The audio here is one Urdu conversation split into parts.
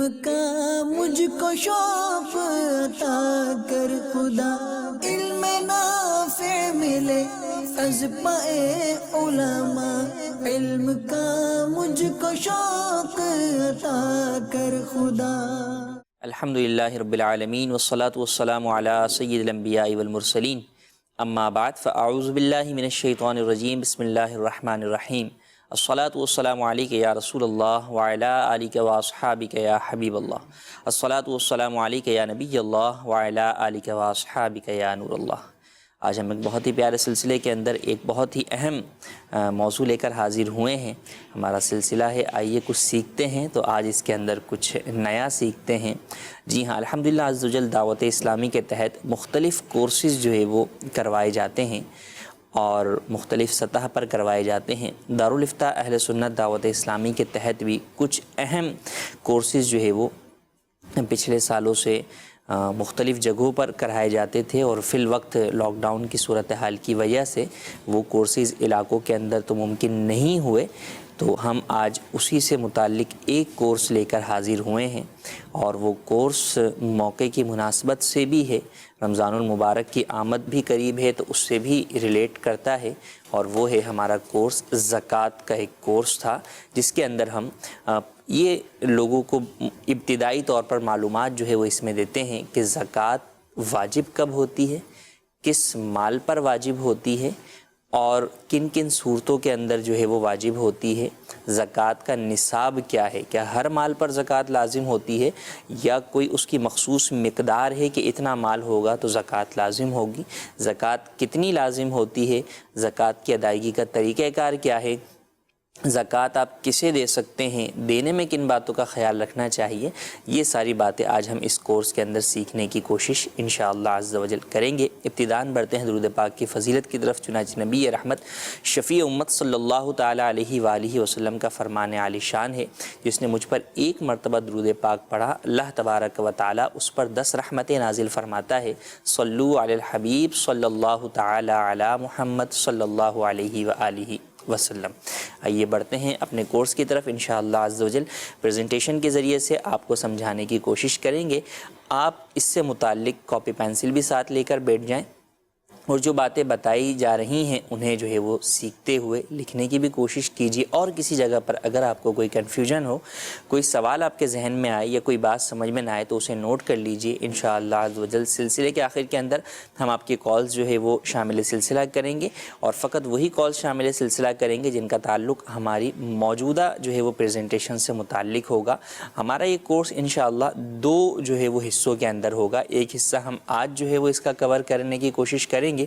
علم کا مجھ کو شوق عطا کر خدا، علم نافع ملے از پائے علماء، علم کا مجھ کو شوق عطا کر خدا۔ الحمدللہ رب العالمین والصلاة والسلام علی سید الانبیاء والمرسلین، اما بعد فاعوذ باللہ من الشیطان الرجیم، بسم اللہ الرحمن الرحیم۔ الصلاة والسلام علیک یا رسول اللہ وعلی آلک واصحابک یا حبیب اللہ، الصلاة والسلام علیک یا نبی اللہ وعلی آلک واصحابک یا نور اللہ۔ آج ہم ایک بہت ہی پیارے سلسلے کے اندر ایک بہت ہی اہم موضوع لے کر حاضر ہوئے ہیں۔ ہمارا سلسلہ ہے آئیے کچھ سیکھتے ہیں، تو آج اس کے اندر کچھ نیا سیکھتے ہیں۔ جی ہاں، الحمدللہ عز و جل دعوت اسلامی کے تحت مختلف کورسز جو ہے وہ کروائے جاتے ہیں اور مختلف سطح پر کروائے جاتے ہیں۔ دارالافتاء اہل سنت دعوت اسلامی کے تحت بھی کچھ اہم کورسز جو ہے وہ پچھلے سالوں سے مختلف جگہوں پر کرائے جاتے تھے، اور فی الوقت لاک ڈاؤن کی صورتحال کی وجہ سے وہ کورسز علاقوں کے اندر تو ممکن نہیں ہوئے، تو ہم آج اسی سے متعلق ایک کورس لے کر حاضر ہوئے ہیں، اور وہ کورس موقع کی مناسبت سے بھی ہے، رمضان المبارک کی آمد بھی قریب ہے تو اس سے بھی ریلیٹ کرتا ہے، اور وہ ہے ہمارا کورس زکوٰۃ کا ایک کورس تھا، جس کے اندر ہم یہ لوگوں کو ابتدائی طور پر معلومات جو ہے وہ اس میں دیتے ہیں کہ زکوٰۃ واجب کب ہوتی ہے، کس مال پر واجب ہوتی ہے، اور کن کن صورتوں کے اندر جو ہے وہ واجب ہوتی ہے، زکوٰۃ کا نصاب کیا ہے، کیا ہر مال پر زکوٰۃ لازم ہوتی ہے یا کوئی اس کی مخصوص مقدار ہے کہ اتنا مال ہوگا تو زکوٰۃ لازم ہوگی، زکوٰۃ کتنی لازم ہوتی ہے، زکوٰۃ کی ادائیگی کا طریقہ کار کیا ہے، زکوٰۃ آپ کسے دے سکتے ہیں، دینے میں کن باتوں کا خیال رکھنا چاہیے، یہ ساری باتیں آج ہم اس کورس کے اندر سیکھنے کی کوشش انشاءاللہ عز و جل کریں گے۔ ابتداً بڑھتے ہیں درود پاک کی فضیلت کی طرف، چنانچہ نبی رحمت شفیع امت صلی اللہ تعالیٰ علیہ وآلہ وسلم کا فرمان عالی شان ہے، جس نے مجھ پر ایک مرتبہ درود پاک پڑھا، اللہ تبارک و تعالیٰ اس پر 10 رحمتیں نازل فرماتا ہے۔ صلو علی الحبیب صلی اللہ تعالیٰ علی محمد صلی اللہ علیہ وآلہ وسلم۔ آئیے بڑھتے ہیں اپنے کورس کی طرف، انشاءاللہ عز و جل پریزنٹیشن کے ذریعے سے آپ کو سمجھانے کی کوشش کریں گے۔ آپ اس سے متعلق کاپی پینسل بھی ساتھ لے کر بیٹھ جائیں، اور جو باتیں بتائی جا رہی ہیں انہیں جو ہے وہ سیکھتے ہوئے لکھنے کی بھی کوشش کیجیے، اور کسی جگہ پر اگر آپ کو کوئی کنفیوژن ہو، کوئی سوال آپ کے ذہن میں آئے یا کوئی بات سمجھ میں نہ آئے تو اسے نوٹ کر لیجیے۔ انشاءاللہ عز و جل سلسلے کے آخر کے اندر ہم آپ کے کالز جو ہے وہ شامل سلسلہ کریں گے، اور فقط وہی کالز شامل سلسلہ کریں گے جن کا تعلق ہماری موجودہ جو ہے وہ پریزنٹیشن سے متعلق ہوگا۔ ہمارا یہ کورس انشاءاللہ 2 جو ہے وہ حصوں کے اندر ہوگا، ایک حصہ ہم آج جو ہے وہ اس کا کور کرنے کی کوشش کریں گے،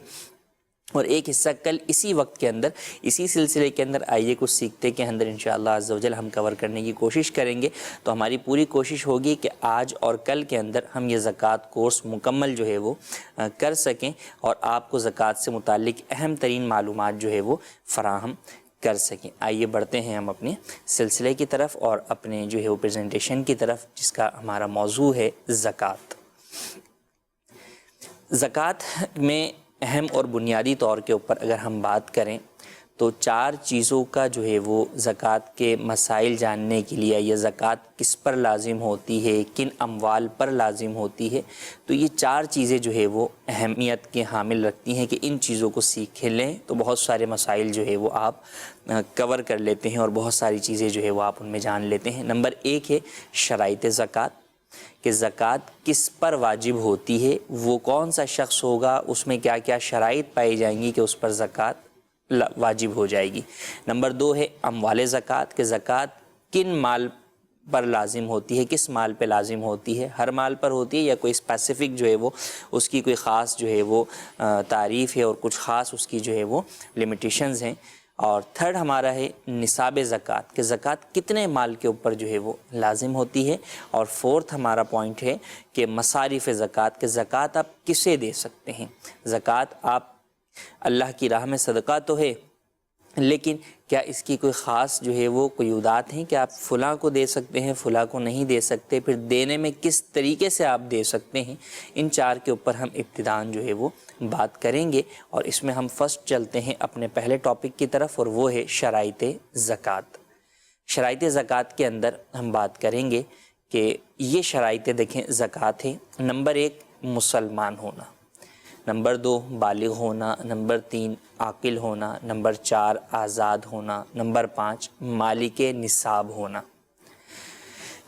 اور ایک حصہ کل اسی وقت کے اندر اسی سلسلے کے اندر آئیے کچھ سیکھتے کے اندر انشاءاللہ عز و جل ہم کور کرنے کی کوشش کریں گے۔ تو ہماری پوری کوشش ہوگی کہ آج اور کل کے اندر ہم یہ زکوٰۃ کورس مکمل جو ہے وہ کر سکیں، اور آپ کو زکوٰۃ سے متعلق اہم ترین معلومات جو ہے وہ فراہم کر سکیں۔ آئیے بڑھتے ہیں ہم اپنے سلسلے کی طرف اور اپنے جو ہے وہ پریزنٹیشن کی طرف، جس کا ہمارا موضوع ہے زکوٰۃ۔ زکوٰۃ میں اہم اور بنیادی طور کے اوپر اگر ہم بات کریں تو 4 چیزوں کا جو ہے وہ زکوٰۃ کے مسائل جاننے کے لیے، یہ زکوٰۃ کس پر لازم ہوتی ہے، کن اموال پر لازم ہوتی ہے، تو یہ 4 چیزیں جو ہے وہ اہمیت کے حامل رکھتی ہیں کہ ان چیزوں کو سیکھ لیں تو بہت سارے مسائل جو ہے وہ آپ کور کر لیتے ہیں، اور بہت ساری چیزیں جو ہے وہ آپ ان میں جان لیتے ہیں۔ نمبر 1 ہے شرائط زکوٰۃ، کہ زکوٰۃ کس پر واجب ہوتی ہے، وہ کون سا شخص ہوگا، اس میں کیا کیا شرائط پائی جائیں گی کہ اس پر زکوٰۃ واجب ہو جائے گی۔ نمبر 2 ہے اموال زکوٰۃ، کہ زکوٰۃ کن مال پر لازم ہوتی ہے، کس مال پہ لازم ہوتی ہے، ہر مال پر ہوتی ہے یا کوئی اسپیسیفک جو ہے وہ اس کی کوئی خاص جو ہے وہ تعریف ہے، اور کچھ خاص اس کی جو ہے وہ لمیٹیشنز ہیں۔ اور 3rd ہمارا ہے نصاب زکوٰۃ، کہ زکوٰۃ کتنے مال کے اوپر جو ہے وہ لازم ہوتی ہے۔ اور 4th ہمارا پوائنٹ ہے کہ مصارف زکوٰۃ، کہ زکوٰۃ آپ کسے دے سکتے ہیں۔ زکوٰۃ آپ اللہ کی راہ میں صدقہ تو ہے، لیکن کیا اس کی کوئی خاص جو ہے وہ قیودات ہیں کہ آپ فلاں کو دے سکتے ہیں، فلاں کو نہیں دے سکتے، پھر دینے میں کس طریقے سے آپ دے سکتے ہیں، ان 4 کے اوپر ہم ابتداً جو ہے وہ بات کریں گے۔ اور اس میں ہم فرسٹ چلتے ہیں اپنے پہلے ٹاپک کی طرف، اور وہ ہے شرائط زکوٰۃ۔ شرائط زکوٰۃ کے اندر ہم بات کریں گے کہ یہ شرائطیں دیکھیں زکوٰۃ ہے۔ نمبر 1 مسلمان ہونا، نمبر 2 بالغ ہونا، نمبر 3 عاقل ہونا، نمبر 4 آزاد ہونا، نمبر 5 مالک نصاب ہونا۔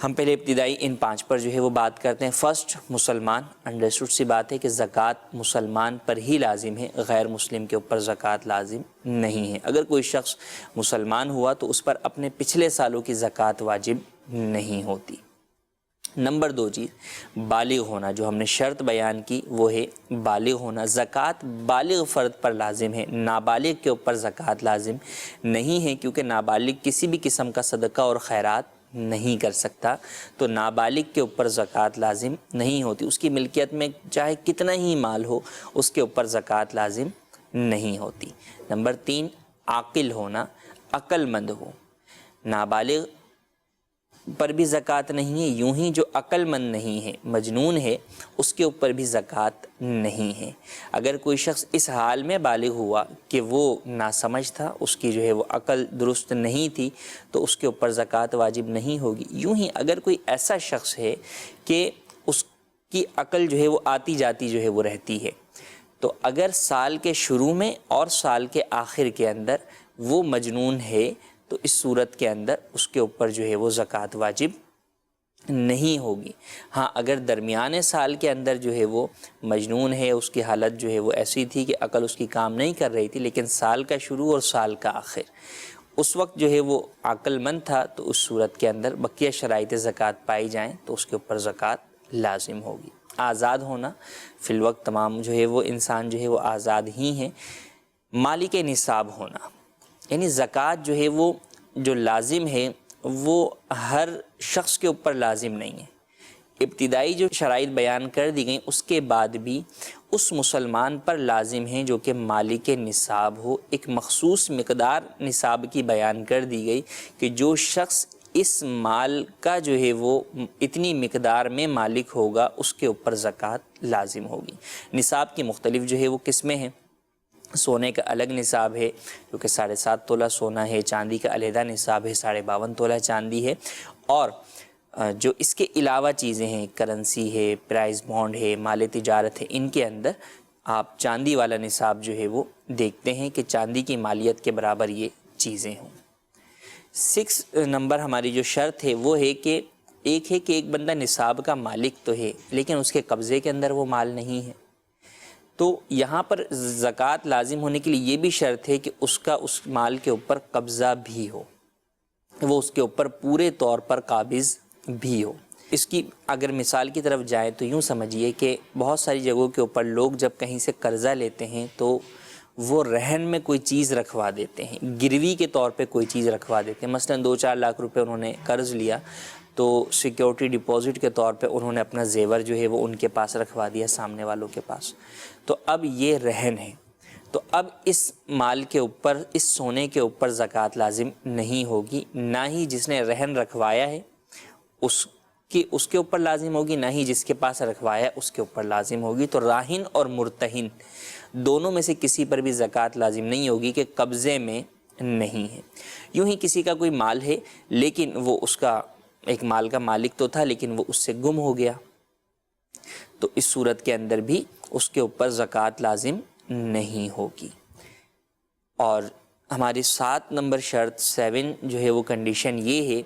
ہم پہلے ابتدائی ان 5 پر جو ہے وہ بات کرتے ہیں۔ فرسٹ مسلمان، انڈرسٹوڈ سی بات ہے کہ زکوٰۃ مسلمان پر ہی لازم ہے، غیر مسلم کے اوپر زکوٰۃ لازم نہیں ہے۔ اگر کوئی شخص مسلمان ہوا تو اس پر اپنے پچھلے سالوں کی زکوٰۃ واجب نہیں ہوتی۔ نمبر 2 چیز بالغ ہونا، جو ہم نے شرط بیان کی وہ ہے بالغ ہونا۔ زکوٰۃ بالغ فرد پر لازم ہے، نابالغ کے اوپر زکوٰۃ لازم نہیں ہے، کیونکہ نابالغ کسی بھی قسم کا صدقہ اور خیرات نہیں کر سکتا، تو نابالغ کے اوپر زکوٰۃ لازم نہیں ہوتی۔ اس کی ملکیت میں چاہے کتنا ہی مال ہو اس کے اوپر زکوٰۃ لازم نہیں ہوتی۔ نمبر 3 عاقل ہونا، عقل مند ہو۔ نابالغ پر بھی زکوٰۃ نہیں ہے، یوں ہی جو عقل مند نہیں ہے، مجنون ہے، اس کے اوپر بھی زکوٰۃ نہیں ہے۔ اگر کوئی شخص اس حال میں بالغ ہوا کہ وہ ناسمجھ تھا، اس کی جو ہے وہ عقل درست نہیں تھی، تو اس کے اوپر زکوٰۃ واجب نہیں ہوگی۔ یوں ہی اگر کوئی ایسا شخص ہے کہ اس کی عقل جو ہے وہ آتی جاتی جو ہے وہ رہتی ہے، تو اگر سال کے شروع میں اور سال کے آخر کے اندر وہ مجنون ہے تو اس صورت کے اندر اس کے اوپر جو ہے وہ زکوٰۃ واجب نہیں ہوگی۔ ہاں اگر درمیانے سال کے اندر جو ہے وہ مجنون ہے، اس کی حالت جو ہے وہ ایسی تھی کہ عقل اس کی کام نہیں کر رہی تھی، لیکن سال کا شروع اور سال کا آخر اس وقت جو ہے وہ عقل مند تھا، تو اس صورت کے اندر بقیہ شرائط زکوٰۃ پائی جائیں تو اس کے اوپر زکوٰۃ لازم ہوگی۔ آزاد ہونا، فی الوقت تمام جو ہے وہ انسان جو ہے وہ آزاد ہی ہیں۔ مالک نصاب ہونا، یعنی زکوٰۃ جو ہے وہ جو لازم ہے وہ ہر شخص کے اوپر لازم نہیں ہے۔ ابتدائی جو شرائط بیان کر دی گئیں اس کے بعد بھی اس مسلمان پر لازم ہیں جو کہ مالک نصاب ہو۔ ایک مخصوص مقدار نصاب کی بیان کر دی گئی کہ جو شخص اس مال کا جو ہے وہ اتنی مقدار میں مالک ہوگا اس کے اوپر زکوٰۃ لازم ہوگی۔ نصاب کی مختلف جو ہے وہ قسمیں ہیں۔ سونے کا الگ نصاب ہے جو کہ 7.5 تولہ سونا ہے، چاندی کا علیحدہ نصاب ہے 52.5 تولہ چاندی ہے، اور جو اس کے علاوہ چیزیں ہیں، کرنسی ہے، پرائز بانڈ ہے، مال تجارت ہے، ان کے اندر آپ چاندی والا نصاب جو ہے وہ دیکھتے ہیں کہ چاندی کی مالیت کے برابر یہ چیزیں ہوں۔ 6 نمبر ہماری جو شرط ہے وہ ہے کہ ایک بندہ نصاب کا مالک تو ہے لیکن اس کے قبضے کے اندر وہ مال نہیں ہے، تو یہاں پر زکوٰۃ لازم ہونے کے لیے یہ بھی شرط ہے کہ اس کا اس مال کے اوپر قبضہ بھی ہو، وہ اس کے اوپر پورے طور پر قابض بھی ہو۔ اس کی اگر مثال کی طرف جائیں تو یوں سمجھیے کہ بہت ساری جگہوں کے اوپر لوگ جب کہیں سے قرضہ لیتے ہیں تو وہ رہن میں کوئی چیز رکھوا دیتے ہیں، گروی کے طور پہ کوئی چیز رکھوا دیتے ہیں۔ مثلا 2-4 لاکھ روپے انہوں نے قرض لیا تو سیکیورٹی ڈپازٹ کے طور پہ انہوں نے اپنا زیور جو ہے وہ ان کے پاس رکھوا دیا، سامنے والوں کے پاس، تو اب یہ رہن ہے، تو اب اس مال کے اوپر، اس سونے کے اوپر زکوٰۃ لازم نہیں ہوگی، نہ ہی جس نے رہن رکھوایا ہے اس کے اوپر لازم ہوگی، نہ ہی جس کے پاس رکھوایا ہے اس کے اوپر لازم ہوگی۔ تو راہن اور مرتہن دونوں میں سے کسی پر بھی زکوٰۃ لازم نہیں ہوگی کہ قبضے میں نہیں ہے۔ یوں ہی کسی کا کوئی مال ہے لیکن وہ اس کا ایک مال کا مالک تو تھا لیکن وہ اس سے گم ہو گیا، تو اس صورت کے اندر بھی اس کے اوپر زکوٰۃ لازم نہیں ہوگی۔ اور ہماری 7 نمبر شرط 7 جو ہے وہ کنڈیشن یہ ہے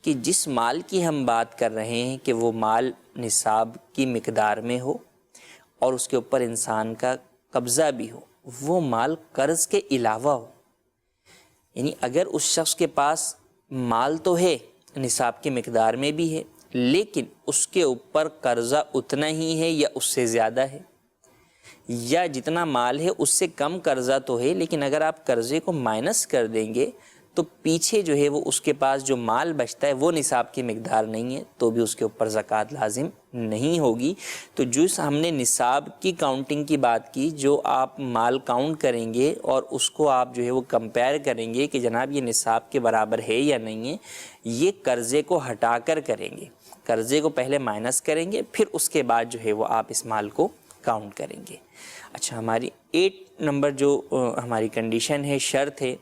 کہ جس مال کی ہم بات کر رہے ہیں کہ وہ مال نصاب کی مقدار میں ہو اور اس کے اوپر انسان کا قبضہ بھی ہو، وہ مال قرض کے علاوہ ہو۔ یعنی اگر اس شخص کے پاس مال تو ہے، نصاب کی مقدار میں بھی ہے، لیکن اس کے اوپر قرضہ اتنا ہی ہے یا اس سے زیادہ ہے، یا جتنا مال ہے اس سے کم قرضہ تو ہے لیکن اگر آپ قرضے کو مائنس کر دیں گے تو پیچھے جو ہے وہ اس کے پاس جو مال بچتا ہے وہ نصاب کی مقدار نہیں ہے، تو بھی اس کے اوپر زکوٰۃ لازم نہیں ہوگی۔ تو جو ہم نے نصاب کی کاؤنٹنگ کی بات کی، جو آپ مال کاؤنٹ کریں گے اور اس کو آپ جو ہے وہ کمپیئر کریں گے کہ جناب یہ نصاب کے برابر ہے یا نہیں ہے، یہ قرضے کو ہٹا کر کریں گے، قرضے کو پہلے مائنس کریں گے پھر اس کے بعد جو ہے وہ آپ اس مال کو کاؤنٹ کریں گے۔ اچھا، ہماری 8 نمبر جو ہماری کنڈیشن ہے، شرط ہے،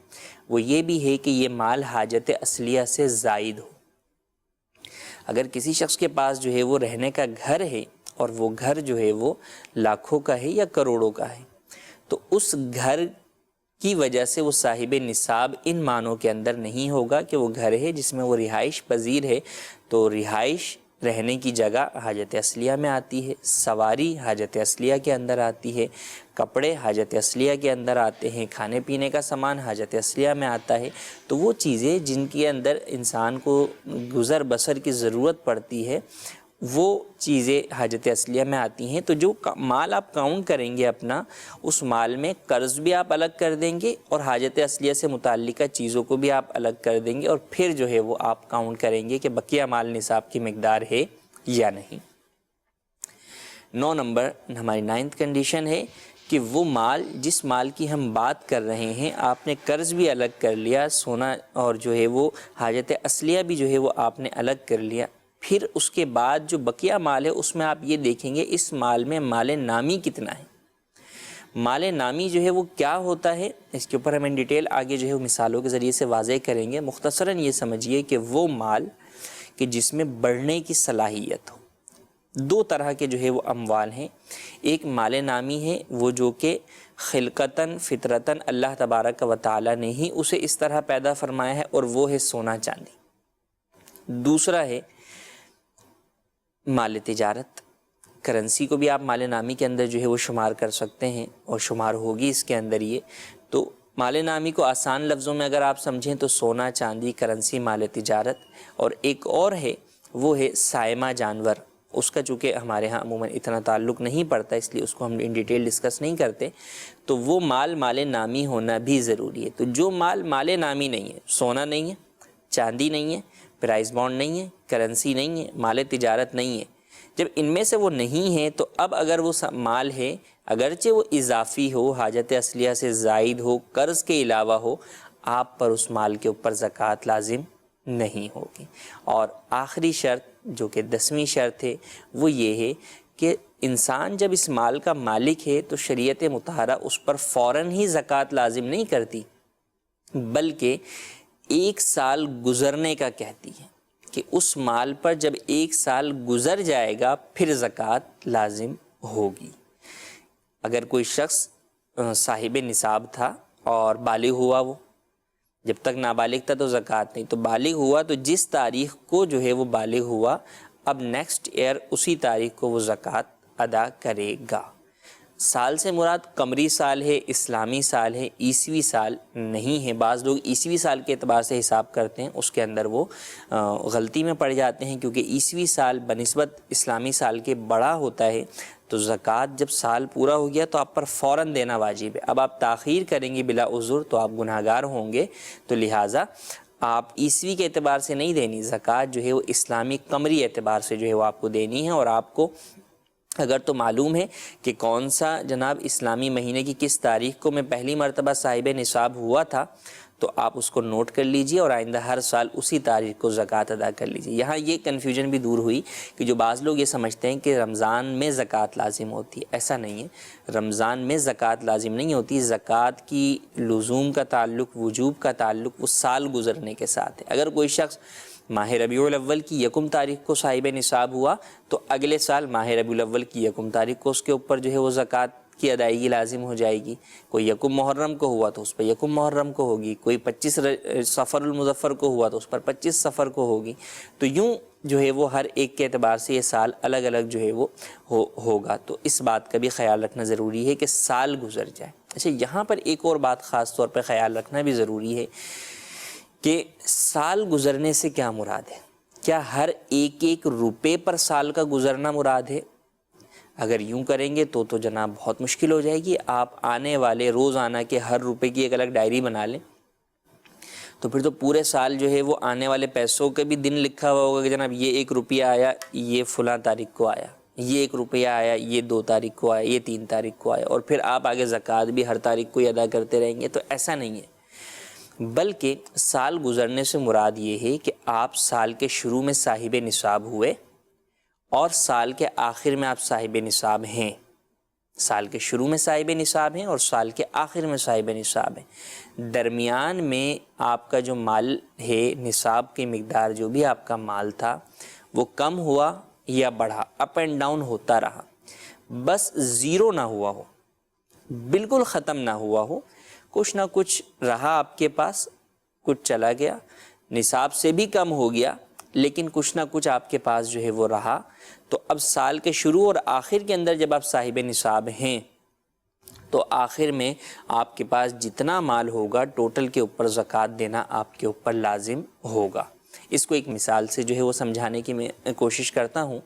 وہ یہ بھی ہے کہ یہ مال حاجت اصلیہ سے زائد ہو۔ اگر کسی شخص کے پاس جو ہے وہ رہنے کا گھر ہے اور وہ گھر جو ہے وہ لاکھوں کا ہے یا کروڑوں کا ہے، تو اس گھر کی وجہ سے وہ صاحب نصاب ان معنوں کے اندر نہیں ہوگا کہ وہ گھر ہے جس میں وہ رہائش پذیر ہے، تو رہائش رہنے کی جگہ حاجت اصلیہ میں آتی ہے، سواری حاجت اصلیہ کے اندر آتی ہے، کپڑے حاجت اصلیہ کے اندر آتے ہیں، کھانے پینے کا سامان حاجت اصلیہ میں آتا ہے۔ تو وہ چیزیں جن کے اندر انسان کو گزر بسر کی ضرورت پڑتی ہے وہ چیزیں حاجت اصلیہ میں آتی ہیں۔ تو جو مال آپ کاؤنٹ کریں گے اپنا، اس مال میں قرض بھی آپ الگ کر دیں گے اور حاجت اصلیہ سے متعلقہ چیزوں کو بھی آپ الگ کر دیں گے، اور پھر جو ہے وہ آپ کاؤنٹ کریں گے کہ بقیہ مال نصاب کی مقدار ہے یا نہیں۔ 9 نمبر ہماری 9th کنڈیشن ہے کہ وہ مال، جس مال کی ہم بات کر رہے ہیں، آپ نے قرض بھی الگ کر لیا، سونا اور جو ہے وہ حاجت اصلیہ بھی جو ہے وہ آپ نے الگ کر لیا، پھر اس کے بعد جو بقیہ مال ہے اس میں آپ یہ دیکھیں گے اس مال میں مال نامی کتنا ہے۔ مال نامی جو ہے وہ کیا ہوتا ہے، اس کے اوپر ہم ان ڈیٹیل آگے جو ہے وہ مثالوں کے ذریعے سے واضح کریں گے۔ مختصراً یہ سمجھیے کہ وہ مال کہ جس میں بڑھنے کی صلاحیت ہو۔ 2 طرح کے جو ہے وہ اموال ہیں، ایک مال نامی ہے وہ جو کہ خلقتاً فطرتاً اللہ تبارک و تعالی نے ہی اسے اس طرح پیدا فرمایا ہے، اور وہ ہے سونا چاندی۔ دوسرا ہے مال تجارت، کرنسی کو بھی آپ مال نامی کے اندر جو ہے وہ شمار کر سکتے ہیں اور شمار ہوگی اس کے اندر یہ۔ تو مال نامی کو آسان لفظوں میں اگر آپ سمجھیں تو سونا چاندی، کرنسی، مال تجارت، اور ایک اور ہے وہ ہے سائمہ جانور۔ اس کا چونکہ ہمارے ہاں عموماً اتنا تعلق نہیں پڑتا اس لیے اس کو ہم ان ڈیٹیل ڈسکس نہیں کرتے، تو وہ مال نامی ہونا بھی ضروری ہے۔ تو جو مال نامی نہیں ہے، سونا نہیں ہے، چاندی نہیں ہے، پرائز بانڈ نہیں ہے، کرنسی نہیں ہے، مال تجارت نہیں ہے، جب ان میں سے وہ نہیں ہے تو اب اگر وہ مال ہے، اگرچہ وہ اضافی ہو، حاجت اصلیہ سے زائد ہو، قرض کے علاوہ ہو، آپ پر اس مال کے اوپر زکوٰۃ لازم نہیں ہوگی۔ اور آخری شرط جو کہ 10ویں شرط ہے وہ یہ ہے کہ انسان جب اس مال کا مالک ہے تو شریعت مطہرہ اس پر فوراً ہی زکوٰۃ لازم نہیں کرتی، بلکہ 1 سال گزرنے کا کہتی ہے کہ اس مال پر جب 1 سال گزر جائے گا پھر زکوٰۃ لازم ہوگی۔ اگر کوئی شخص صاحب نصاب تھا اور بالغ ہوا، وہ جب تک نابالغ تھا تو زکوٰۃ نہیں، تو بالغ ہوا تو جس تاریخ کو جو ہے وہ بالغ ہوا، اب نیکسٹ ایئر اسی تاریخ کو وہ زکوٰۃ ادا کرے گا۔ سال سے مراد قمری سال ہے، اسلامی سال ہے، عیسوی سال نہیں ہے۔ بعض لوگ عیسوی سال کے اعتبار سے حساب کرتے ہیں، اس کے اندر وہ غلطی میں پڑ جاتے ہیں، کیونکہ عیسوی سال بنسبت اسلامی سال کے بڑا ہوتا ہے، تو زکوٰۃ جب سال پورا ہو گیا تو آپ پر فوراً دینا واجب ہے۔ اب آپ تاخیر کریں گے بلا عذر تو آپ گناہ گار ہوں گے، تو لہٰذا آپ عیسوی کے اعتبار سے نہیں دینی، زکوٰۃ جو ہے وہ اسلامی قمری اعتبار سے جو ہے وہ آپ کو دینی ہے۔ اور آپ کو اگر تو معلوم ہے کہ کون سا جناب اسلامی مہینے کی کس تاریخ کو میں پہلی مرتبہ صاحب نصاب ہوا تھا، تو آپ اس کو نوٹ کر لیجئے اور آئندہ ہر سال اسی تاریخ کو زکوٰۃ ادا کر لیجئے۔ یہاں یہ کنفیوژن بھی دور ہوئی کہ جو بعض لوگ یہ سمجھتے ہیں کہ رمضان میں زکوٰۃ لازم ہوتی ہے، ایسا نہیں ہے۔ رمضان میں زکوٰۃ لازم نہیں ہوتی، زکوٰۃ کی لزوم کا تعلق، وجوب کا تعلق وہ سال گزرنے کے ساتھ ہے۔ اگر کوئی شخص ماہ ربیع الاول کی 1 تاریخ کو صاحب نصاب ہوا تو اگلے سال ماہ ربیع الاول کی 1 تاریخ کو اس کے اوپر جو ہے وہ زکوٰۃ کی ادائیگی لازم ہو جائے گی۔ کوئی 1 محرم کو ہوا تو اس پر 1 محرم کو ہوگی، کوئی 25 صفر المظفر کو ہوا تو اس پر 25 صفر کو ہوگی۔ تو یوں جو ہے وہ ہر ایک کے اعتبار سے یہ سال الگ الگ جو ہے وہ ہوگا۔ تو اس بات کا بھی خیال رکھنا ضروری ہے کہ سال گزر جائے۔ اچھا، یہاں پر ایک اور بات خاص طور پر خیال رکھنا بھی ضروری ہے کہ سال گزرنے سے کیا مراد ہے؟ کیا ہر ایک روپے پر سال کا گزرنا مراد ہے؟ اگر یوں کریں گے تو جناب بہت مشکل ہو جائے گی۔ آپ آنے والے روزانہ کے ہر روپے کی ایک الگ ڈائری بنا لیں، تو پھر تو پورے سال جو ہے وہ آنے والے پیسوں کے بھی دن لکھا ہوا ہوگا کہ جناب یہ 1 روپیہ آیا، یہ فلاں تاریخ کو آیا، یہ 1 روپیہ آیا، یہ 2 تاریخ کو آیا، یہ 3 تاریخ کو آیا، اور پھر آپ آگے زکوٰۃ بھی ہر تاریخ کو ہی ادا کرتے رہیں گے۔ تو ایسا نہیں ہے، بلکہ سال گزرنے سے مراد یہ ہے کہ آپ سال کے شروع میں صاحب نصاب ہوئے اور سال کے آخر میں آپ صاحب نصاب ہیں۔ سال کے شروع میں صاحب نصاب ہیں اور سال کے آخر میں صاحب نصاب ہیں۔ درمیان میں آپ کا جو مال ہے، نصاب کی مقدار جو بھی آپ کا مال تھا، وہ کم ہوا یا بڑھا، اپ اینڈ ڈاؤن ہوتا رہا، بس زیرو نہ ہوا ہو، بالکل ختم نہ ہوا ہو، کچھ نہ کچھ رہا آپ کے پاس، کچھ چلا گیا، نصاب سے بھی کم ہو گیا لیکن کچھ نہ کچھ آپ کے پاس جو ہے وہ رہا، تو اب سال کے شروع اور آخر کے اندر جب آپ صاحب نصاب ہیں تو آخر میں آپ کے پاس جتنا مال ہوگا ٹوٹل کے اوپر زکوٰۃ دینا آپ کے اوپر لازم ہوگا۔ اس کو ایک مثال سے جو ہے وہ سمجھانے کی میں کوشش کرتا ہوں۔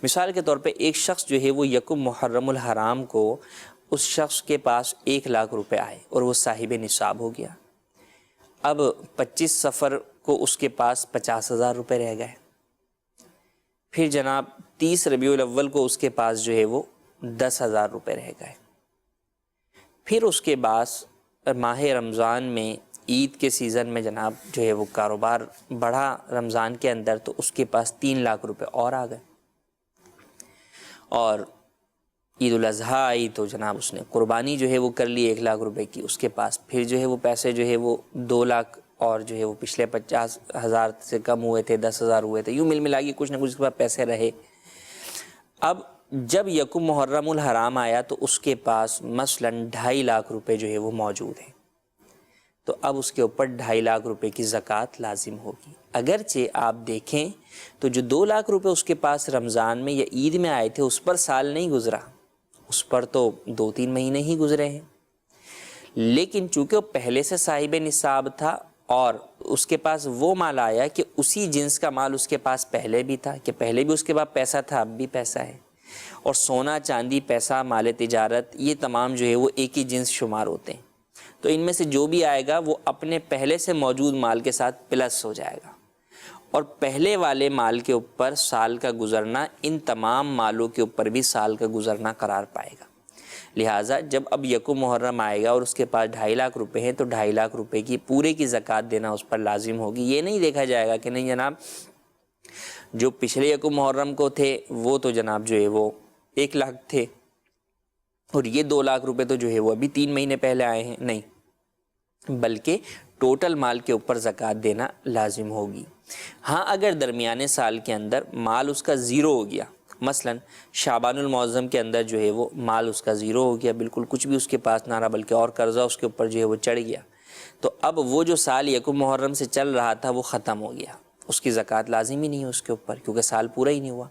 مثال کے طور پہ ایک شخص جو ہے وہ یکم محرم الحرام کو اس شخص کے پاس 1,00,000 روپے آئے اور وہ صاحب نصاب ہو گیا۔ اب 25 صفر کو اس کے پاس 50,000 روپے رہ گئے، پھر جناب 30 ربیع الاول کو اس کے پاس جو ہے وہ 10,000 روپے رہ گئے، پھر اس کے بعد ماہ رمضان میں عید کے سیزن میں جناب جو ہے وہ کاروبار بڑھا رمضان کے اندر، تو اس کے پاس 3,00,000 روپے اور آ گئے، اور عید الاضحیٰ آئی تو جناب اس نے قربانی جو ہے وہ کر لی 1,00,000 روپے کی، اس کے پاس پھر جو ہے وہ پیسے جو ہے وہ 2,00,000 اور جو ہے وہ پچھلے 50,000 سے کم ہوئے تھے، 10,000 ہوئے تھے، یوں مل ملا کے کچھ نہ کچھ اس کے پاس پیسے رہے۔ اب جب یکم محرم الحرام آیا تو اس کے پاس مثلاً 2,50,000 روپے جو ہے وہ موجود ہیں، تو اب اس کے اوپر 2,50,000 روپے کی زکوٰۃ لازم ہوگی۔ اگرچہ آپ دیکھیں تو جو 2,00,000 روپے اس کے پاس رمضان میں یا عید میں آئے تھے اس پر سال نہیں گزرا، اس پر تو 2-3 مہینے ہی گزرے ہیں، لیکن چونکہ وہ پہلے سے صاحب نصاب تھا اور اس کے پاس وہ مال آیا کہ اسی جنس کا مال اس کے پاس پہلے بھی تھا، کہ پہلے بھی اس کے پاس پیسہ تھا اب بھی پیسہ ہے، اور سونا چاندی پیسہ مال تجارت یہ تمام جو ہے وہ ایک ہی جنس شمار ہوتے ہیں، تو ان میں سے جو بھی آئے گا وہ اپنے پہلے سے موجود مال کے ساتھ پلس ہو جائے گا، اور پہلے والے مال کے اوپر سال کا گزرنا ان تمام مالوں کے اوپر بھی سال کا گزرنا قرار پائے گا۔ لہٰذا جب اب یکم محرم آئے گا اور اس کے پاس 2,50,000 روپے ہیں تو 2,50,000 روپے کی پورے کی زکوٰۃ دینا اس پر لازم ہوگی۔ یہ نہیں دیکھا جائے گا کہ نہیں جناب جو پچھلے یکم محرم کو تھے وہ تو جناب جو ہے وہ 1,00,000 تھے اور یہ 2,00,000 روپے تو جو ہے وہ ابھی 3 مہینے پہلے آئے ہیں، نہیں، بلکہ ٹوٹل مال کے اوپر زکوٰۃ دینا لازم ہوگی۔ ہاں اگر درمیانے سال کے اندر مال اس کا زیرو ہو گیا، مثلاً شعبان المعظم کے اندر جو ہے وہ مال اس کا زیرو ہو گیا، بالکل کچھ بھی اس کے پاس نہ رہا بلکہ اور قرضہ اس کے اوپر جو ہے وہ چڑھ گیا، تو اب وہ جو سال یکم محرم سے چل رہا تھا وہ ختم ہو گیا، اس کی زکوٰۃ لازم ہی نہیں ہے اس کے اوپر کیونکہ سال پورا ہی نہیں ہوا۔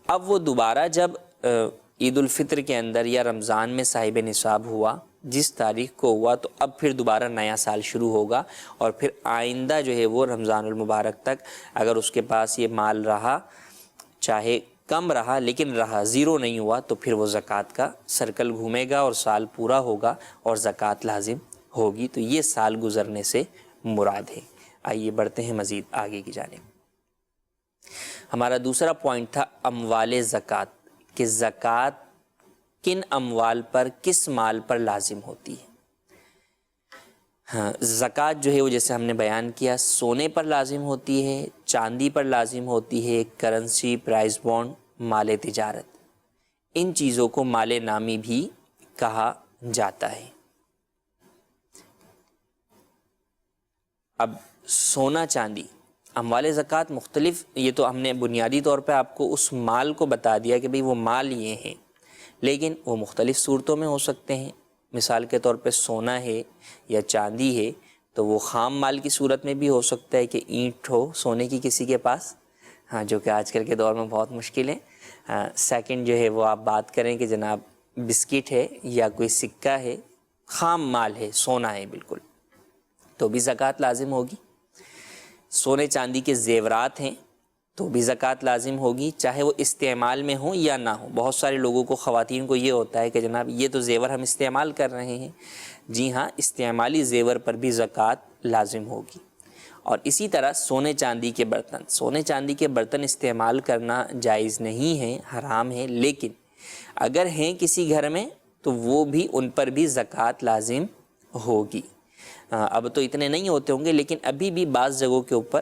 اب وہ دوبارہ جب عید الفطر کے اندر یا رمضان میں صاحب نصاب ہوا، جس تاریخ کو ہوا، تو اب پھر دوبارہ نیا سال شروع ہوگا، اور پھر آئندہ جو ہے وہ رمضان المبارک تک اگر اس کے پاس یہ مال رہا، چاہے کم رہا لیکن رہا، زیرو نہیں ہوا، تو پھر وہ زکوٰۃ کا سرکل گھومے گا اور سال پورا ہوگا اور زکوٰۃ لازم ہوگی۔ تو یہ سال گزرنے سے مراد ہے۔ آئیے بڑھتے ہیں مزید آگے کی جانب۔ ہمارا دوسرا پوائنٹ تھا اموال زکوٰۃ، کہ زکوٰۃ کن اموال پر، کس مال پر لازم ہوتی ہے۔ ہاں، زکوٰۃ جو ہے وہ جیسے ہم نے بیان کیا سونے پر لازم ہوتی ہے، چاندی پر لازم ہوتی ہے، کرنسی، پرائز بانڈ، مال تجارت، ان چیزوں کو مال نامی بھی کہا جاتا ہے۔ اب سونا چاندی، اموال زکوٰۃ مختلف، یہ تو ہم نے بنیادی طور پہ آپ کو اس مال کو بتا دیا کہ بھئی وہ مال یہ ہیں، لیکن وہ مختلف صورتوں میں ہو سکتے ہیں۔ مثال کے طور پہ سونا ہے یا چاندی ہے تو وہ خام مال کی صورت میں بھی ہو سکتا ہے کہ اینٹ ہو سونے کی کسی کے پاس، ہاں، جو کہ آج کل کے دور میں بہت مشکل ہے۔ سیکنڈ جو ہے وہ آپ بات کریں کہ جناب بسکٹ ہے یا کوئی سکہ ہے، خام مال ہے، سونا ہے بالکل، تو بھی زکوٰۃ لازم ہوگی۔ سونے چاندی کے زیورات ہیں تو بھی زکوٰۃ لازم ہوگی، چاہے وہ استعمال میں ہوں یا نہ ہوں۔ بہت سارے لوگوں کو، خواتین کو یہ ہوتا ہے کہ جناب یہ تو زیور ہم استعمال کر رہے ہیں، جی ہاں، استعمالی زیور پر بھی زکوٰۃ لازم ہوگی۔ اور اسی طرح سونے چاندی کے برتن، سونے چاندی کے برتن استعمال کرنا جائز نہیں ہے، حرام ہے، لیکن اگر ہیں کسی گھر میں تو وہ بھی، ان پر بھی زکوٰۃ لازم ہوگی۔ اب تو اتنے نہیں ہوتے ہوں گے لیکن ابھی بھی بعض جگہوں کے اوپر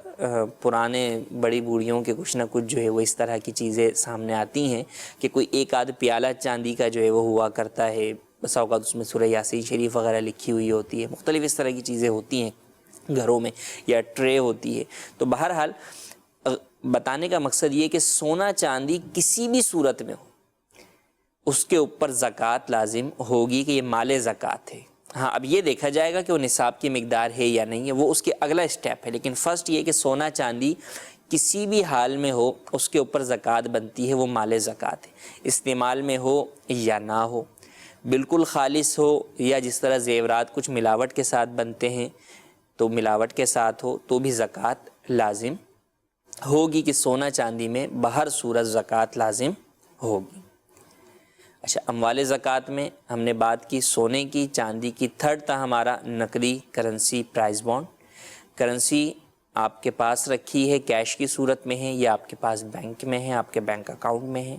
پرانے بڑی بوڑھیوں کے کچھ نہ کچھ جو ہے وہ اس طرح کی چیزیں سامنے آتی ہیں کہ کوئی ایک آدھ پیالہ چاندی کا جو ہے وہ ہوا کرتا ہے، بسا اوقات اس میں سورہ یاسین شریف وغیرہ لکھی ہوئی ہوتی ہے، مختلف اس طرح کی چیزیں ہوتی ہیں گھروں میں، یا ٹرے ہوتی ہے۔ تو بہرحال بتانے کا مقصد یہ کہ سونا چاندی کسی بھی صورت میں ہو اس کے اوپر زکوٰۃ لازم ہوگی کہ یہ مال زکوٰۃ ہے. ہاں اب یہ دیکھا جائے گا کہ وہ نصاب کی مقدار ہے یا نہیں ہے، وہ اس کے اگلا اسٹیپ ہے. لیکن فرسٹ یہ کہ سونا چاندی کسی بھی حال میں ہو اس کے اوپر زکوٰۃ بنتی ہے، وہ مال زکوٰۃ ہے. استعمال میں ہو یا نہ ہو، بالکل خالص ہو یا جس طرح زیورات کچھ ملاوٹ کے ساتھ بنتے ہیں تو ملاوٹ کے ساتھ ہو تو بھی زکوٰۃ لازم ہوگی کہ سونا چاندی میں بہر صورت زکوٰۃ لازم ہوگی. اچھا، اموال زکوٰۃ میں ہم نے بات کی سونے کی، چاندی کی. تھرڈ تھا ہمارا نقدی کرنسی پرائز بانڈ. کرنسی آپ کے پاس رکھی ہے، کیش کی صورت میں ہے یا آپ کے پاس بینک میں ہے، آپ کے بینک اکاؤنٹ میں ہے.